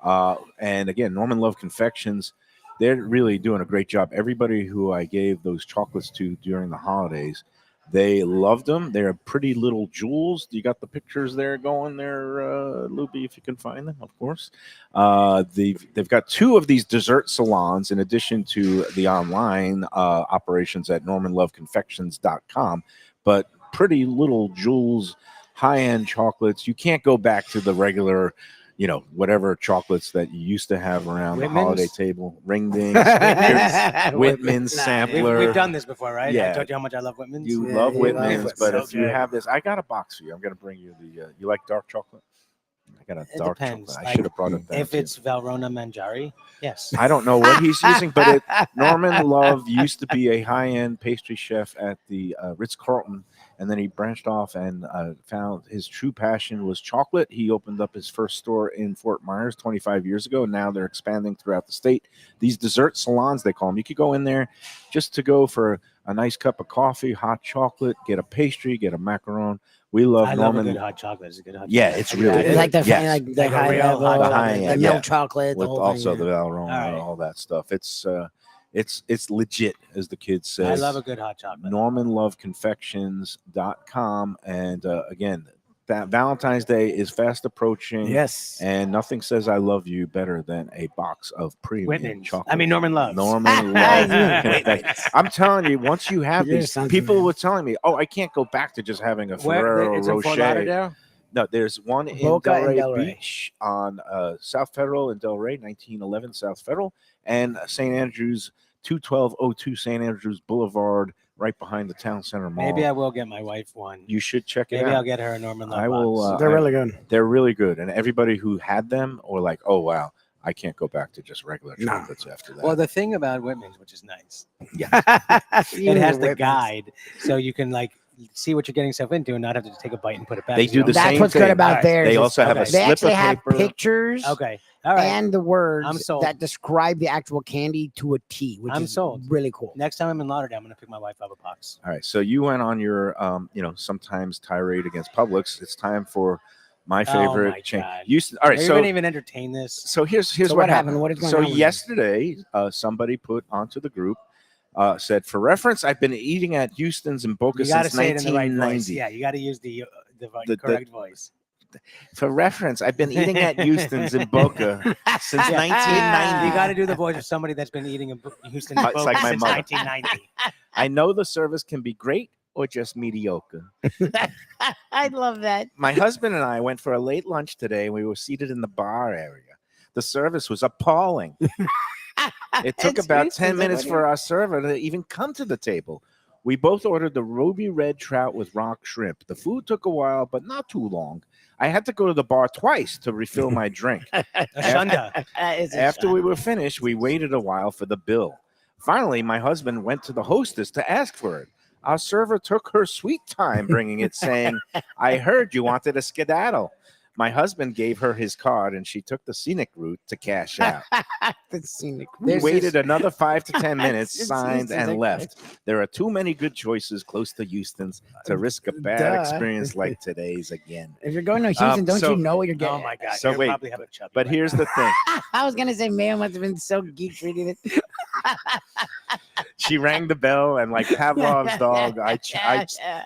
And again, Norman Love Confections, they're really doing a great job. Everybody who I gave those chocolates to during the holidays, They loved them. They're pretty little jewels. You got the pictures there going there, Lubie, if you can find them, of course. They've got 2 of these dessert salons in addition to the online operations at normanloveconfections.com. But pretty little jewels, high-end chocolates. You can't go back to the regular, whatever chocolates that you used to have around the holiday table. Ring dings, Whitman's sampler. We've done this before, right? Yeah. I told you how much I love Whitman's. You Yeah, love you love Whitman's, Whitman's. but So if you good. have this, I got a box for you. I'm going to bring you the, you like dark chocolate? I got a It dark depends. chocolate. I Like, should have brought it down. If to you. it's Valrhona Manjari, yes. I don't know what he's using, but Norman Love used to be a high-end pastry chef at the Ritz-Carlton, and then he branched off and found his true passion was chocolate. He opened up his first store in Fort Myers 25 years ago. Now they're expanding throughout the state. These dessert salons, they call them. You could go in there just to go for a nice cup of coffee, hot chocolate, get a pastry, get a macaron. We love I love a Norman. good hot chocolate. It's a good hot Yeah, chocolate. it's really It's good. like the Yes. like the Like a high real level, hot The chocolate. high the end, milk yeah. chocolate, With the whole also thing, the yeah. Valrhona and right. all that stuff. It's legit, as the kids say. I love a good hot chocolate. NormanLoveConfections.com. And again, that Valentine's Day is fast approaching. Yes. And nothing says I love you better than a box of premium Whitman's. chocolate. I mean, Norman Loves. Norman Love Whitman's. Confections. I'm telling you, once you have You're these, something, people man. were telling me, oh, I can't go back to just having a Where Ferrero it's in Fort Rocher. Lauderdale? No, there's one in Boca and Delray Delray. Beach on South Federal and Delray, 1911 South Federal, and St. Andrews, 21202 St. Andrews Boulevard, right behind the Town Center Mall. Maybe I will get my wife one. You should check it Maybe out. I'll get her a Norman Love I will. box. They're really good. They're really good, and everybody who had them or like, oh wow, I can't go back to just regular No. chocolates after that. Well, the thing about Whitman's, which is nice, it it has the guide, so you can like see what you're getting yourself into and not have to take a bite and put it back. They because do you the don't- That's same what's thing. good about Alright. theirs. They is also have a okay. they slip actually of have paper. pictures Okay. All right. and the words I'm sold. that describe the actual candy to a T, which I'm is sold. really cool. Next time I'm in Lauderdale, I'm gonna pick my wife up a box. All right, so you went on your, sometimes tirade against Publix. It's time for my favorite my chain. God. All right, Are you so gonna even entertain this? so here's So what what happened. happened? What is going So on with this? yesterday, somebody put onto the group, said, for reference, I've been eating at Houston's in Boca You got to since say it in the right voice. 1990. Yeah, you got to use the The- correct voice. For reference, I've been eating at Houston's in Boca since Yeah. 1990. You got to do the voice of somebody that's been eating in Houston It's like my since mother. 1990. I know the service can be great or just mediocre. I love that. My husband and I went for a late lunch today. We were seated in the bar area. The service was appalling. It took It's about Houston's, 10 minutes what for our server to even come to the table. We both ordered the ruby red trout with rock shrimp. The food took a while, but not too long. I had to go to the bar twice to refill my drink. A shunda. After we were finished, we waited a while for the bill. Finally, my husband went to the hostess to ask for it. Our server took her sweet time bringing it, saying, I heard you wanted a skedaddle. My husband gave her his card, and she took the scenic route to cash out. The scenic. We There's waited this- another 5 to 10 minutes, It's signed, Houston's, and I- left. There are too many good choices close to Houston's to risk a bad Duh. experience like today's again. If you're going to Houston, don't so- you know what you're getting? Oh my God. So you wait, probably have a chubby But right here's now. the thing. I was gonna say Mayo must have been so geek reading it. She rang the bell, and like Pavlov's dog,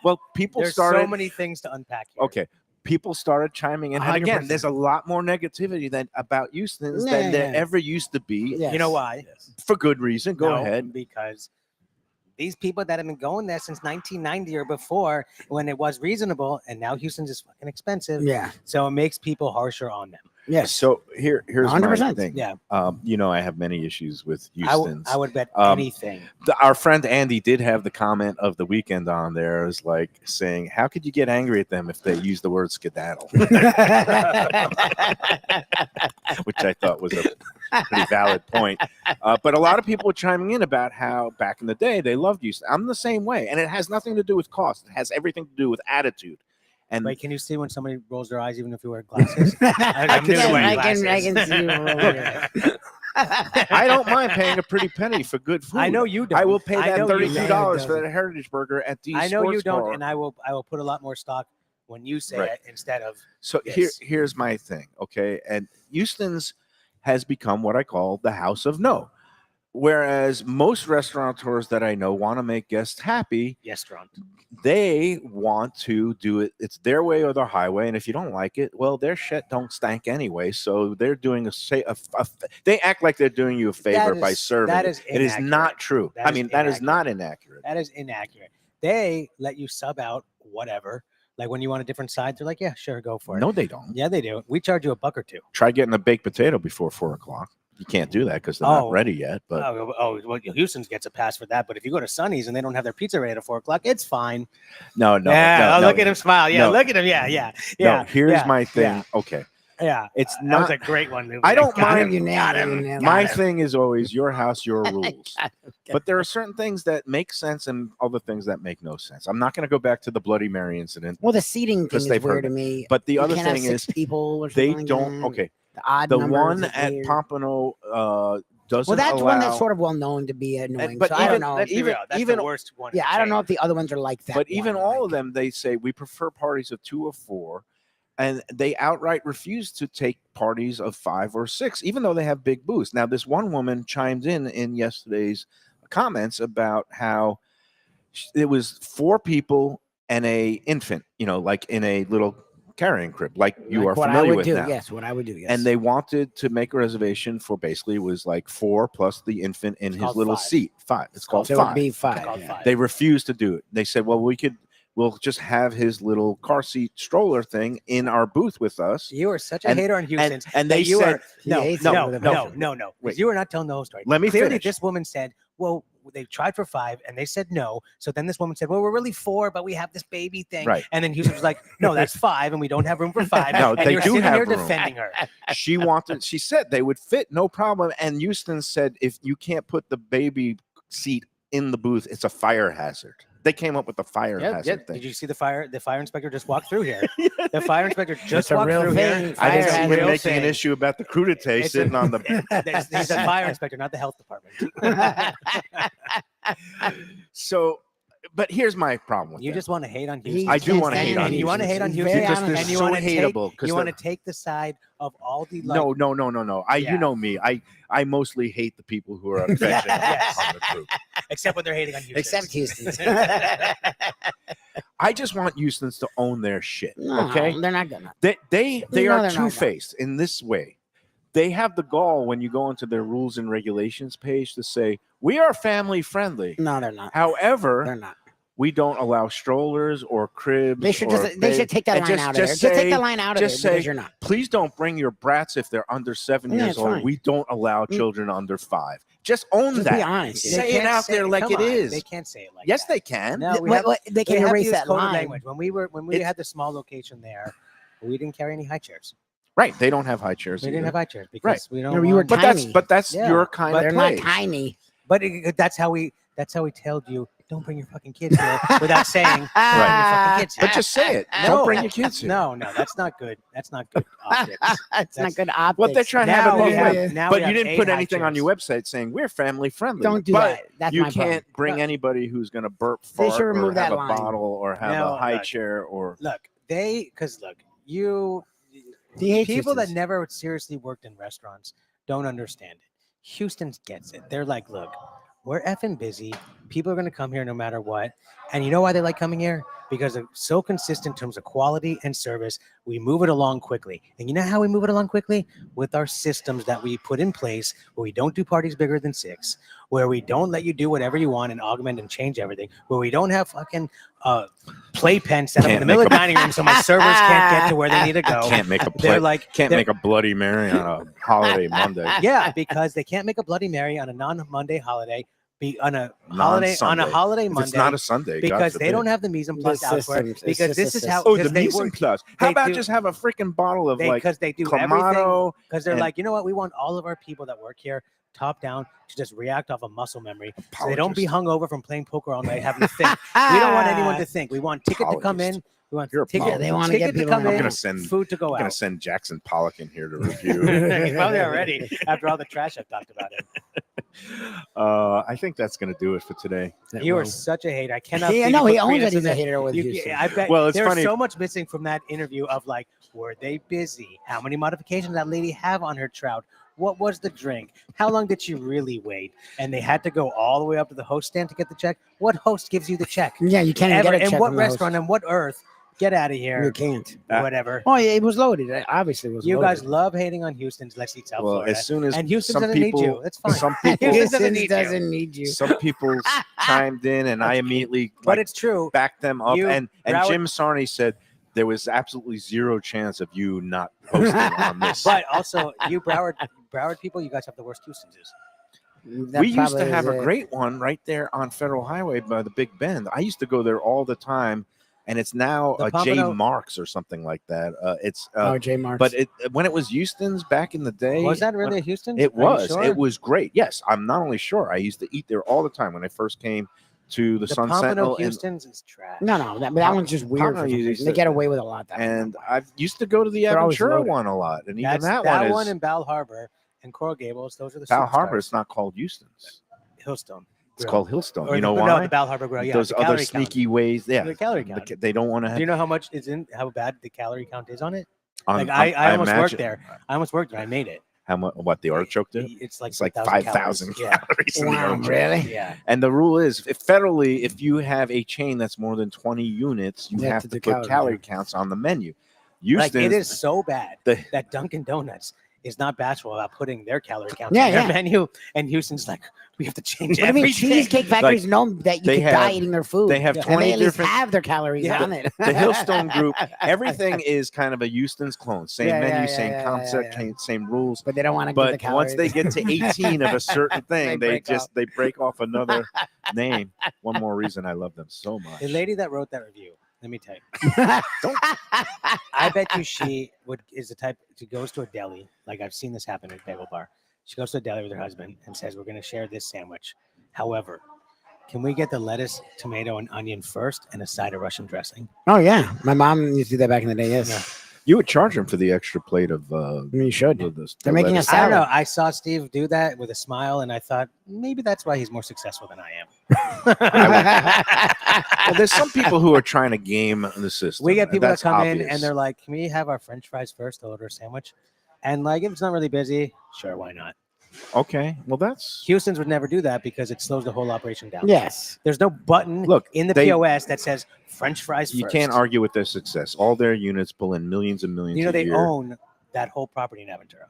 well, people There's started. so many things to unpack here. Okay. People started chiming in. And again, 100%. there's a lot more negativity than about Houston's Yeah, than there yeah. ever used to be. Yes. You know why? For good reason. Go No, ahead. Because these people that have been going there since 1990 or before, when it was reasonable, and now Houston's is fucking expensive. Yeah. So it makes people harsher on them. Yes. So here's my 100%. thing. Yeah. I have many issues with Houston's. I would bet Um, anything. Our friend Andy did have the comment of the weekend on there. It was like saying, how could you get angry at them if they use the word skedaddle? Which I thought was a pretty valid point. But a lot of people were chiming in about how back in the day they loved Houston. I'm the same way. And it has nothing to do with cost. It has everything to do with attitude. And Wait, can you see when somebody rolls their eyes even if you wear glasses? I I'm can new to see- wearing I can glasses. see you rolling it. I don't mind paying a pretty penny for good food. I know you don't. I will pay I that know you $32 don't. for that Heritage Burger at the I know you sports don't, bar. and I will put a lot more stock when you say Right. it instead of So Yes. here's my thing, okay? And Houston's has become what I call the house of no. Whereas most restaurateurs that I know want to make guests happy, Restaurant. they want to do it. It's their way or the highway. And if you don't like it, well, their shit don't stank anyway. So they're doing they act like they're doing you a favor by serving. That it. is It is inaccurate. not true. That is that is inaccurate. not inaccurate. That is inaccurate. They let you sub out whatever. Like when you want a different side, they're like, yeah, sure, go for it. No, they don't. Yeah, they do. We charge you $1 or $2. Try getting a baked potato before 4:00. You can't do that because they're not Oh. ready yet. But Well, Houston's gets a pass for that. But if you go to Sonny's and they don't have their pizza ready at 4:00, it's fine. no. Look at him smile. Yeah, No. look at him. Yeah. No, here's yeah, my thing. Yeah, Okay, yeah. it's That not. was a great one. Lubie. I don't Got mind- him. You nailed it, you nailed My it. thing is always your house, your rules. Okay. But there are certain things that make sense and other things that make no sense. I'm not going to go back to the Bloody Mary incident. Well, the seating thing Because is they've heard weird to it. me. But the You other can't have thing 6 is people or they something like don't. that. Okay, The odd the numbers one is at weird. Pompano doesn't. Well, that's allow, one that's sort of well known to be annoying. but So I even- don't know. Let's be even- real. That's even- the worst one. Yeah, I don't know if the other ones are like that. But even one, all of like- them, they say we prefer parties of 2 or 4, and they outright refuse to take parties of 5 or 6, even though they have big booths. Now, this one woman chimed in yesterday's comments about how it was 4 people and a infant, like in a little carrying crib, like you like are what I familiar would with do. now. Yes, what I would do. Yes. And they wanted to make a reservation for basically it was like 4 plus the infant in It's his called little 5. seat. 5. It's called so it would 5. be 5. Called yeah. 5. They refused to do it. They said, well, we'll just have his little car seat stroller thing in our booth with us. You are such a And- hater on Houston. And that they you said, are, no, hates no, it no, with a no, passion. no, no. Wait. You are not telling the whole story. Let me Clearly, finish. this woman said, well, they tried for 5 and they said no. So then this woman said, well, we're really 4, but we have this baby thing. Right. And then Houston was like, no, that's 5 and we don't have room for 5. No, and they you're do sitting have here room. defending her. she said they would fit, no problem. And Houston said, if you can't put the baby seat in the booth, it's a fire hazard. They came up with the fire hazard thing. Did you see the fire inspector just walked through here? The fire inspector just a walked real through thing. here. I didn't Fire see him hazard. making an issue about the crudité It's a- sitting on the. He's a fire inspector, not the health department. So, but here's my problem with You that. just want to hate on He Houston. I do can't wanna stand hate on and you want to hate on He's Houston very because they're honest. and you so want to hateable. Because you want to take the side of all the like, no. Yeah. You know me. I mostly hate the people who are affectionate Yes. on the group. except when they're hating on Houston. Except Houston. I just want Houstons to own their shit. No, Okay, they're not gonna. they know are they're not gonna. two-faced in this way. They have the gall when you go into their rules and regulations page to say we are family friendly. No, they're not. However, They're not. we don't allow strollers or cribs. They should or just. They should take that and line out of there. Just take the line out of just there because say, you're not. please don't bring your brats if they're under 7 Yeah, years it's old. fine. We don't allow children under 5. Just own Just that. be honest. They Say it can't out say there like come it on, is. They can't say it like Yes, that. they can. No, we have, They can have to erase use that coded line. language. When we It's- had the small location there, we didn't carry any high chairs. Right. They don't have high chairs. We didn't either. have high chairs because Right. we don't. No, you were want- But that's Yeah, your kind But of they're place. not tiny. But that's how we told you don't bring your fucking kids here without saying don't bring your fucking kids here. But just say it. No. Don't bring your kids here. No, that's not good. That's not good optics. It's not That's- good optics. What they're trying to Now have it we both have- ways. now But we you have didn't 8 put high anything on chairs. your website saying we're family friendly. Don't do but that. That's you my can't problem. bring No. anybody who's going to burp, They fart, should or remove have that a line. bottle, or have No, a high look. chair, or Look, He hates people that Houston's. never seriously worked in restaurants don't understand it. Houston gets it. They're like, look, we're effing busy. People are going to come here no matter what. And you know why they like coming here? Because they're so consistent in terms of quality and service. We move it along quickly. And you know how we move it along quickly? With our systems that we put in place where we don't do parties bigger than 6, where we don't let you do whatever you want and augment and change everything, where we don't have fucking playpen set up in Can't the middle make of the dining room so my servers can't get to where they need to go. can't make a They're play, like, can't they're- make a Bloody Mary on a holiday Monday. yeah, because they can't make a Bloody Mary on a non-Monday holiday. Be on a holiday Non-Sunday. Holiday If Monday it's not a Sunday, God because they forbid. don't have the mise en place The out for it. systems, it's Because just a this is how Oh, the because they mise en work place. How they about do- just have a freaking bottle of like because they do everything Clamato? because they're and- like, you know what, we want all of our people that work here top down to just react off of muscle memory, so they don't be Apologist. hungover from playing poker all night having to think. We don't want anyone to think. We want ticket to come in. We want You're a ticket, apologist. They wanna ticket get to people come in. I'm in. gonna send- food to go I'm out. gonna send Jackson Pollock in here to review. He's probably already after all the trash I've talked about him. I think that's gonna do it for today. You are such a hater. I cannot. Yeah, believe no, you he put owns credence that he's in a hater with You- Houston. I bet. Well, it's there's funny- so much missing from that interview of like, were they busy? How many modifications did that lady have on her trout? What was the drink? How long did you really wait? And they had to go all the way up to the host stand to get the check. What host gives you the check? Yeah, you can't even Ever? get a check And what from the host. restaurant and what earth? Get out of You here. can't. Whatever. Oh, yeah, it was loaded. Obviously, it was You loaded. guys love hating on Houston's. Let's eat South Well, Florida. as soon as And Houston some doesn't people, need you. It's fine. some people, Houston Houston doesn't need you. you. some people chimed in, and I immediately But it's true. backed them up. You, And Broward- Jim Sarney said there was absolutely zero chance of you not posting on this. But also, you Broward people, you guys have the worst Houston's. That We used to probably have is a it. great one right there on Federal Highway by the Big Bend. I used to go there all the time, and it's now The a J Pompano- Marks or something like that. It's Oh, J. Marks. but when it was Houston's back in the day, Was that really a Houston's? It Are you was. sure? It was great. Yes, I'm not only sure. I used to eat there all the time when I first came to the Sun Pompano Sentinel, and, Houston's is trash. no, that one's just weird. For Pompano some used reason. to- They get away with a lot. That and I used to go to the They're always Aventura loaded. one a lot, and even That's, that that one is in Bal Harbor and Coral Gables. Those are the Bal superstars. Harbor. It's not called Houston's. Hillstone. It's Grill. called Hillstone. Or You know the, why? No, the Bal Harbor Grill. Yeah, Those the other calorie count. sneaky ways. Yeah, The calorie count. they don't want to Do have. you know how much is in? How bad the calorie count is on it? on- Like I almost imagine- worked there. I almost worked there. I made it. How much? What the artichoke did? It's like It's like 5,000 5,000 calories. calories. in the Wow, artichoke. really? Yeah. And the rule is, federally, if you have a chain that's more than 20 units, you You have have to to do put calorie counts on the menu. Like Houston, it is so bad the- that Dunkin' Donuts is not bashful about putting their calorie counts Yeah, on their yeah. menu, and Houston's like, we have to change What do you mean? everything. Cheesecake factories know that you they can die have- eating their food. they have and 20 they at least different- have their calories Yeah. on it. the Hillstone group, everything is kind of a Houston's clone. Same Yeah, menu, yeah, same yeah, concept, yeah. same rules. But they don't want to give the But calories. once they get to 18 of a certain thing, They they break just they break off another name. One more reason I love them so much. The lady that wrote that review, let me tell you, I bet you she is the type she goes to a deli. Like I've seen this happen at a bagel bar. She goes to a deli with her husband and says, "We're going to share this sandwich. However, can we get the lettuce, tomato, and onion first, and a side of Russian dressing?" Oh yeah, my mom used to do that back in the day. Yes, Yeah. You would charge them for the extra plate of. I mean, you should. the They're making lettuce. a I don't know. salad. I saw Steve do that with a smile, and I thought maybe that's why he's more successful than I am. Well, there's some people who are trying to game the system. We get and people that that's come in obvious. and they're like, "Can we have our French fries first? They'll order a sandwich." And like, if it's not really busy, sure, why not? okay. Well, that's Houston's would never do that because it slows the whole operation down. Yes. There's no button Look, in the they- POS that says French fries you first. can't argue with their success. All their units pull in millions and millions. You know a they year. own that whole property in Aventura.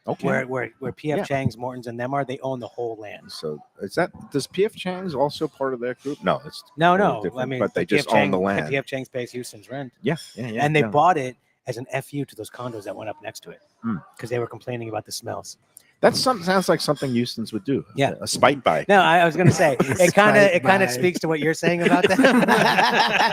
Okay. Where PF Yeah. Chang's, Morton's, and them are, they own the whole land. So does PF Chang's also part of their group? No, it's No, totally no. different, I mean, but they the just PF own the Chang- land. PF Chang's pays Houston's rent, Yeah. and they yeah. bought it as an FU to those condos that went up next to it Hmm. because they were complaining about the smells. That sounds like something Houston's would do. Yeah. a spite buy. No, I was going to say it kind Bye. of speaks to what you're saying about that.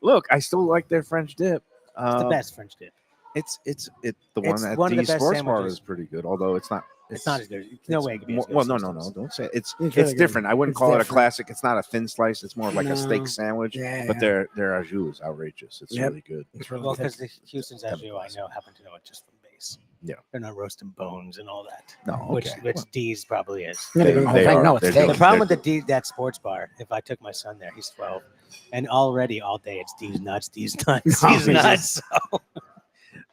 Look, I still like their French dip. It's the best French dip. It's the one It's at one of the D's best Sports Bar sandwiches. is pretty good, although it's not. It's not as good. No way. It could be as good Well, as no, Houston's. don't say it. It's It's really good. different. I wouldn't It's call it a different. classic. It's not a thin slice. It's more of like a No. steak sandwich. Yeah, But yeah. their au jus is outrageous. It's Yep. really good. It's really Well, good. because the Houston's, as you I know, happen to know it just from base. Yeah. They're not roasting bones and all that. No, Which okay. which D's probably is. Yeah, They- the whole they thing. are. No, it's They're steak. doing- The problem with they're- the D that sports bar, if I took my son there, he's 12, and already all day it's D's nuts, D's nuts, No, D's it's nuts. So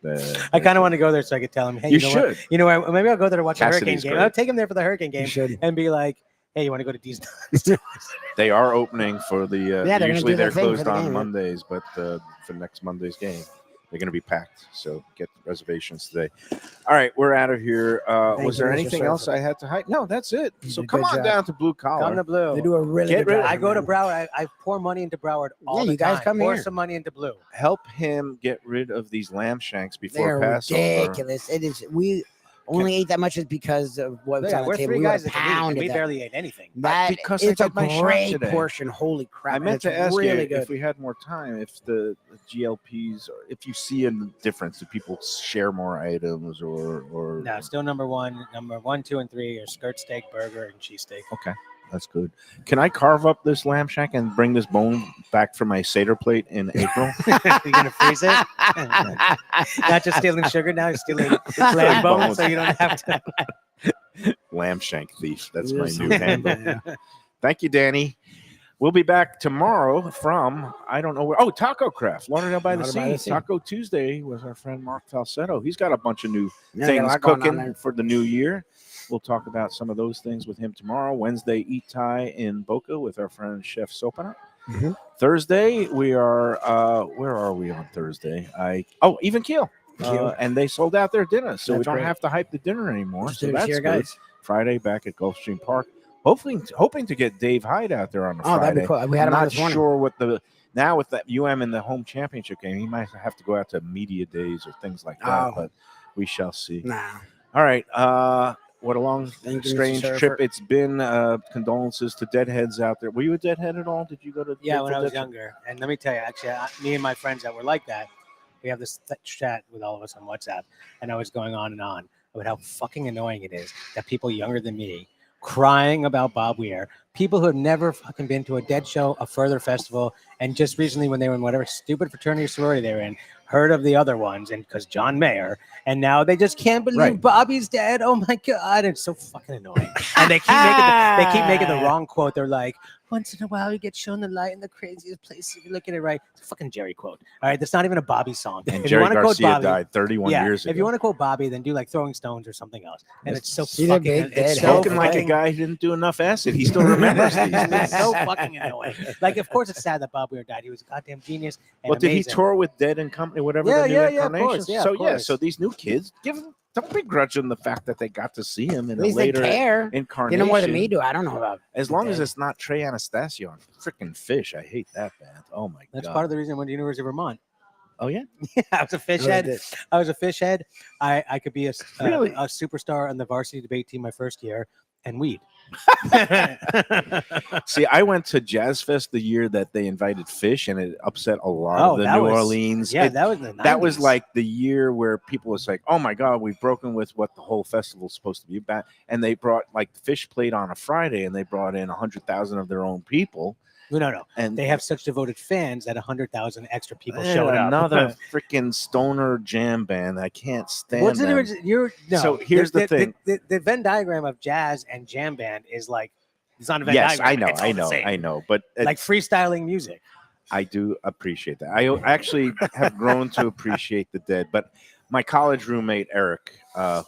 The- I kind of want to go there so I could tell him, hey, You you know what? should. You know what? Maybe I'll go there to watch a hurricane Cassidy's game. great. I'll take him there for the hurricane You game should. and be like, hey, you want to go to D's nuts? They are opening for the. Yeah, they're gonna usually do their they're thing for closed the on game, yeah. Mondays, but for next Monday's game, they're going to be packed. So get reservations today. All right, we're out of here. Thank Was you, there Mr. anything else Surfer. I had to hide? No, that's it. You So did a come good on job. down to Blue Come Collar. to Blue. They do a really Get good rid- job. I go to man. Broward. I pour money into Broward all Yeah, the you guys time. come Pour here. some money into Blue. Help him get rid of these lamb shanks They before are Passover. ridiculous. It is. We only ate that much is because of what was Yeah, on the we're table. three We guys were that can eat, and pounded we that. barely ate anything. That Because I it's a did my shot great today. portion. Holy crap! I meant It's to ask really you good. if we had more time, if the GLPs, or if you see a difference, do people share more items or No, still number one, 2, and 3 are skirt steak, burger, and cheesesteak. Okay, that's good. Can I carve up this lamb shank and bring this bone back for my Seder plate in April? You're gonna freeze it? Not just stealing sugar now, you're stealing lamb bones, so you don't have to. Lamb shank thief. That's my Yes. new handle. Yeah. Thank you, Danny. We'll be back tomorrow from, I don't know where. Oh, Taco Craft, Lauderdale by the Lauderdale by the Sea. Sea. Taco Tuesday with our friend Mark Falsetto. He's got a bunch of new Yeah, got a things lot going on cooking there. for the new year. We'll talk about some of those things with him tomorrow. Wednesday, Eat Thai in Boca with our friend Chef Sopana. Mhm. Thursday, we are, where are we on Thursday? Even Keel. Keel. And they sold out their dinner, so we That's don't great. have to hype the dinner anymore. Just So do it that's here, good. guys. Friday back at Gulfstream Park. Hoping to get Dave Hyde out there on the Oh, Friday. that'd be cool. We had him on not this morning. sure what now with that UM in the home championship game, he might have to go out to media days or things like that. Oh. But we shall see. Nah. All right. What a long, Thank you, Mr. strange Serfer. trip it's been. Condolences to deadheads out there. Were you a deadhead at all? Did you go to? Yeah, when I Grateful was Dead? younger. And let me tell you, actually, me and my friends that were like that, we have this chat with all of us on WhatsApp, and I was going on and on about how fucking annoying it is that people younger than me crying about Bob Weir, people who have never fucking been to a Dead show, a Further festival, and just recently when they were in whatever stupid fraternity or sorority they were in, heard of the other ones, and because John Mayer, and now they just can't believe Right. Bobby's dead. Oh my god, it's so fucking annoying. And they keep making the wrong quote. They're like, once in a while you get shown the light in the craziest places. If you look at it right, it's a fucking Jerry quote. All right, that's not even a Bobby song. And If you Jerry wanna quote Garcia Bobby, died 31 years ago. if you want to quote Bobby, then do like Throwing Stones or something else. And it's so He's a fucking. big It's dead so Spoken like a fucking- guy who didn't do enough acid. He still remembers these It's things. so fucking annoying. Like, of course, it's sad that Bob Weir died. He was a goddamn genius. And Well, did he amazing. tour with Dead and Company, whatever Yeah, the new yeah, yeah, of incarnations? course, yeah, so of course. so these new kids, don't begrudge them the fact that they got to see him in At a least they later care. incarnation. You know more than me do. I don't know about. As long as Dead. it's not Trey Anastasio on freaking Fish, I hate that band. Oh my That's god. part of the reason I went to University of Vermont. Oh yeah. I was a fish Oh, head. they did. I was a fish head. I could be Really? a superstar on the varsity debate team my first year, and weed. See, I went to Jazz Fest the year that they invited Fish, and it upset a lot Oh, of the that New was- Orleans. Yeah, It- that was the 90s. that was like the year where people was like, "Oh my God, we've broken with what the whole festival's supposed to be about." And they brought like Fish played on a Friday, and they brought in 100,000 of their own people. no. And They have such devoted fans that 100,000 extra people and showed up. another freaking stoner jam band. I can't stand. What's the them. difference? So here's the thing. The Venn diagram of jazz and jam band is like it's not a Venn Yes, diagram. It's all the same. I know, but Like freestyling music. I do appreciate that. I actually have grown to appreciate the Dead. But my college roommate Eric,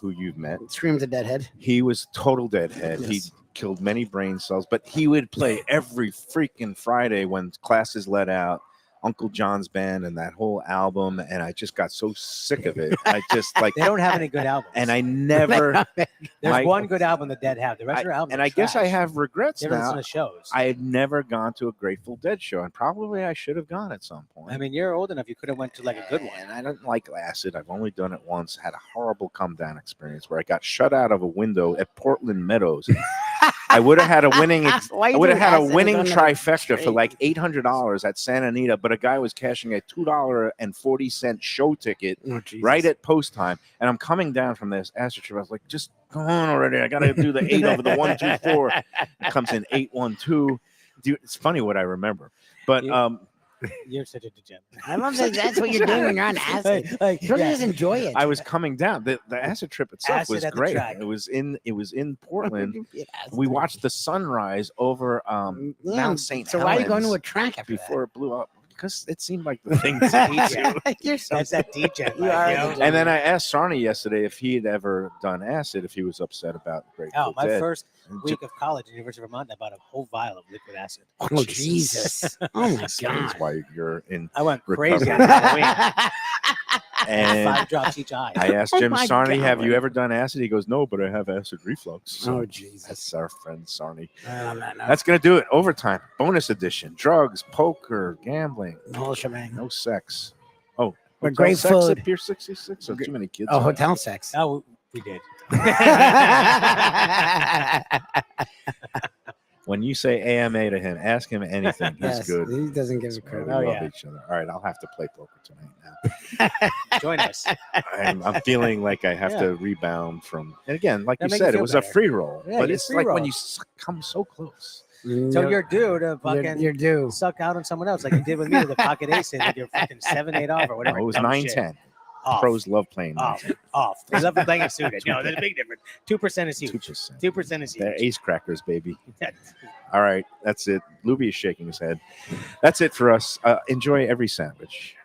who you've met, Screams a deadhead. he was total deadhead. He Yes. killed many brain cells, but he would play every freaking Friday when classes let out. Uncle John's band and that whole album, and I just got so sick of it. I just like, They don't have any good albums. and I never. There's my- one good album the Dead have. The rest of their albums. and are I guess I trash. have regrets You ever listen now. to shows? I had never gone to a Grateful Dead show, and probably I should have gone at some point. I mean, you're old enough. You could have went to like a good one. And I don't like acid. I've only done it once. Had a horrible come down experience where I got shut out of a window at Portland Meadows. I would have had a winning. Why you I would have doing had a acid winning on the trifecta for street? like $800 at Santa Anita, but a guy was cashing a $2.40 show ticket Oh, Jesus. right at post time, and I'm coming down from this acid trip. I was like, just go on already. I got to do the 8 over the 1, 2, 4. It comes in 8, 1, 2. Dude, it's funny what I remember, but You're such a degenerate. I love that. That's what you're doing when you're on acid. Like, You don't yeah. just enjoy it. I was coming down. The acid trip itself Acid was at the great. track. It was in Portland. Yeah, We watched the sunrise over yeah, Mount St. So why are you going to a Helens track after before it blew up? Because it seemed like the thing to do. that? You're so That's that DJ. You are know? the And then I asked Sarni yesterday if he had ever done acid, if he was upset about Grateful Oh, my Dead. first And week of college at University of Vermont, I bought a whole vial of liquid acid. Oh, Jesus. Oh, my That's God. why you're in. I went Recovery. crazy on Halloween. And 5 drops each eye. I asked Oh Jim my Sarni, "Have God. you ever done acid?" He goes, "No, but I have acid reflux." So Oh, Jesus. that's our friend Sarni. No. That's gonna do it. Overtime, bonus edition, drugs, poker, gambling, The whole shebang. no sex. Oh, But hotel great sex food. at Pier 66. Or too many kids. Oh, hotel sex. Oh, we did. When you say AMA to him, ask him anything. He's Yes, good. he doesn't give a We crap. Oh, love yeah. each other. All right, I'll have to play poker tonight now. Join us. I'm feeling like I have Yeah. to rebound from. And again, like That'll you make you said, it feel was better. a free roll. Yeah, but you it's free like when roll. you come so close. So you're due to fucking You're due. suck out on someone else like you did with me with the pocket ace and with your fucking 7-8 off or whatever. No, it was dumb 9-10. shit. Off. Pros love playing Off. nonsense. Off. They love playing it suited. No, there's a big difference. 2% is huge. 2%. 2% is They're huge. ace crackers, baby. All right, that's it. Lubie is shaking his head. That's it for us. Enjoy every sandwich.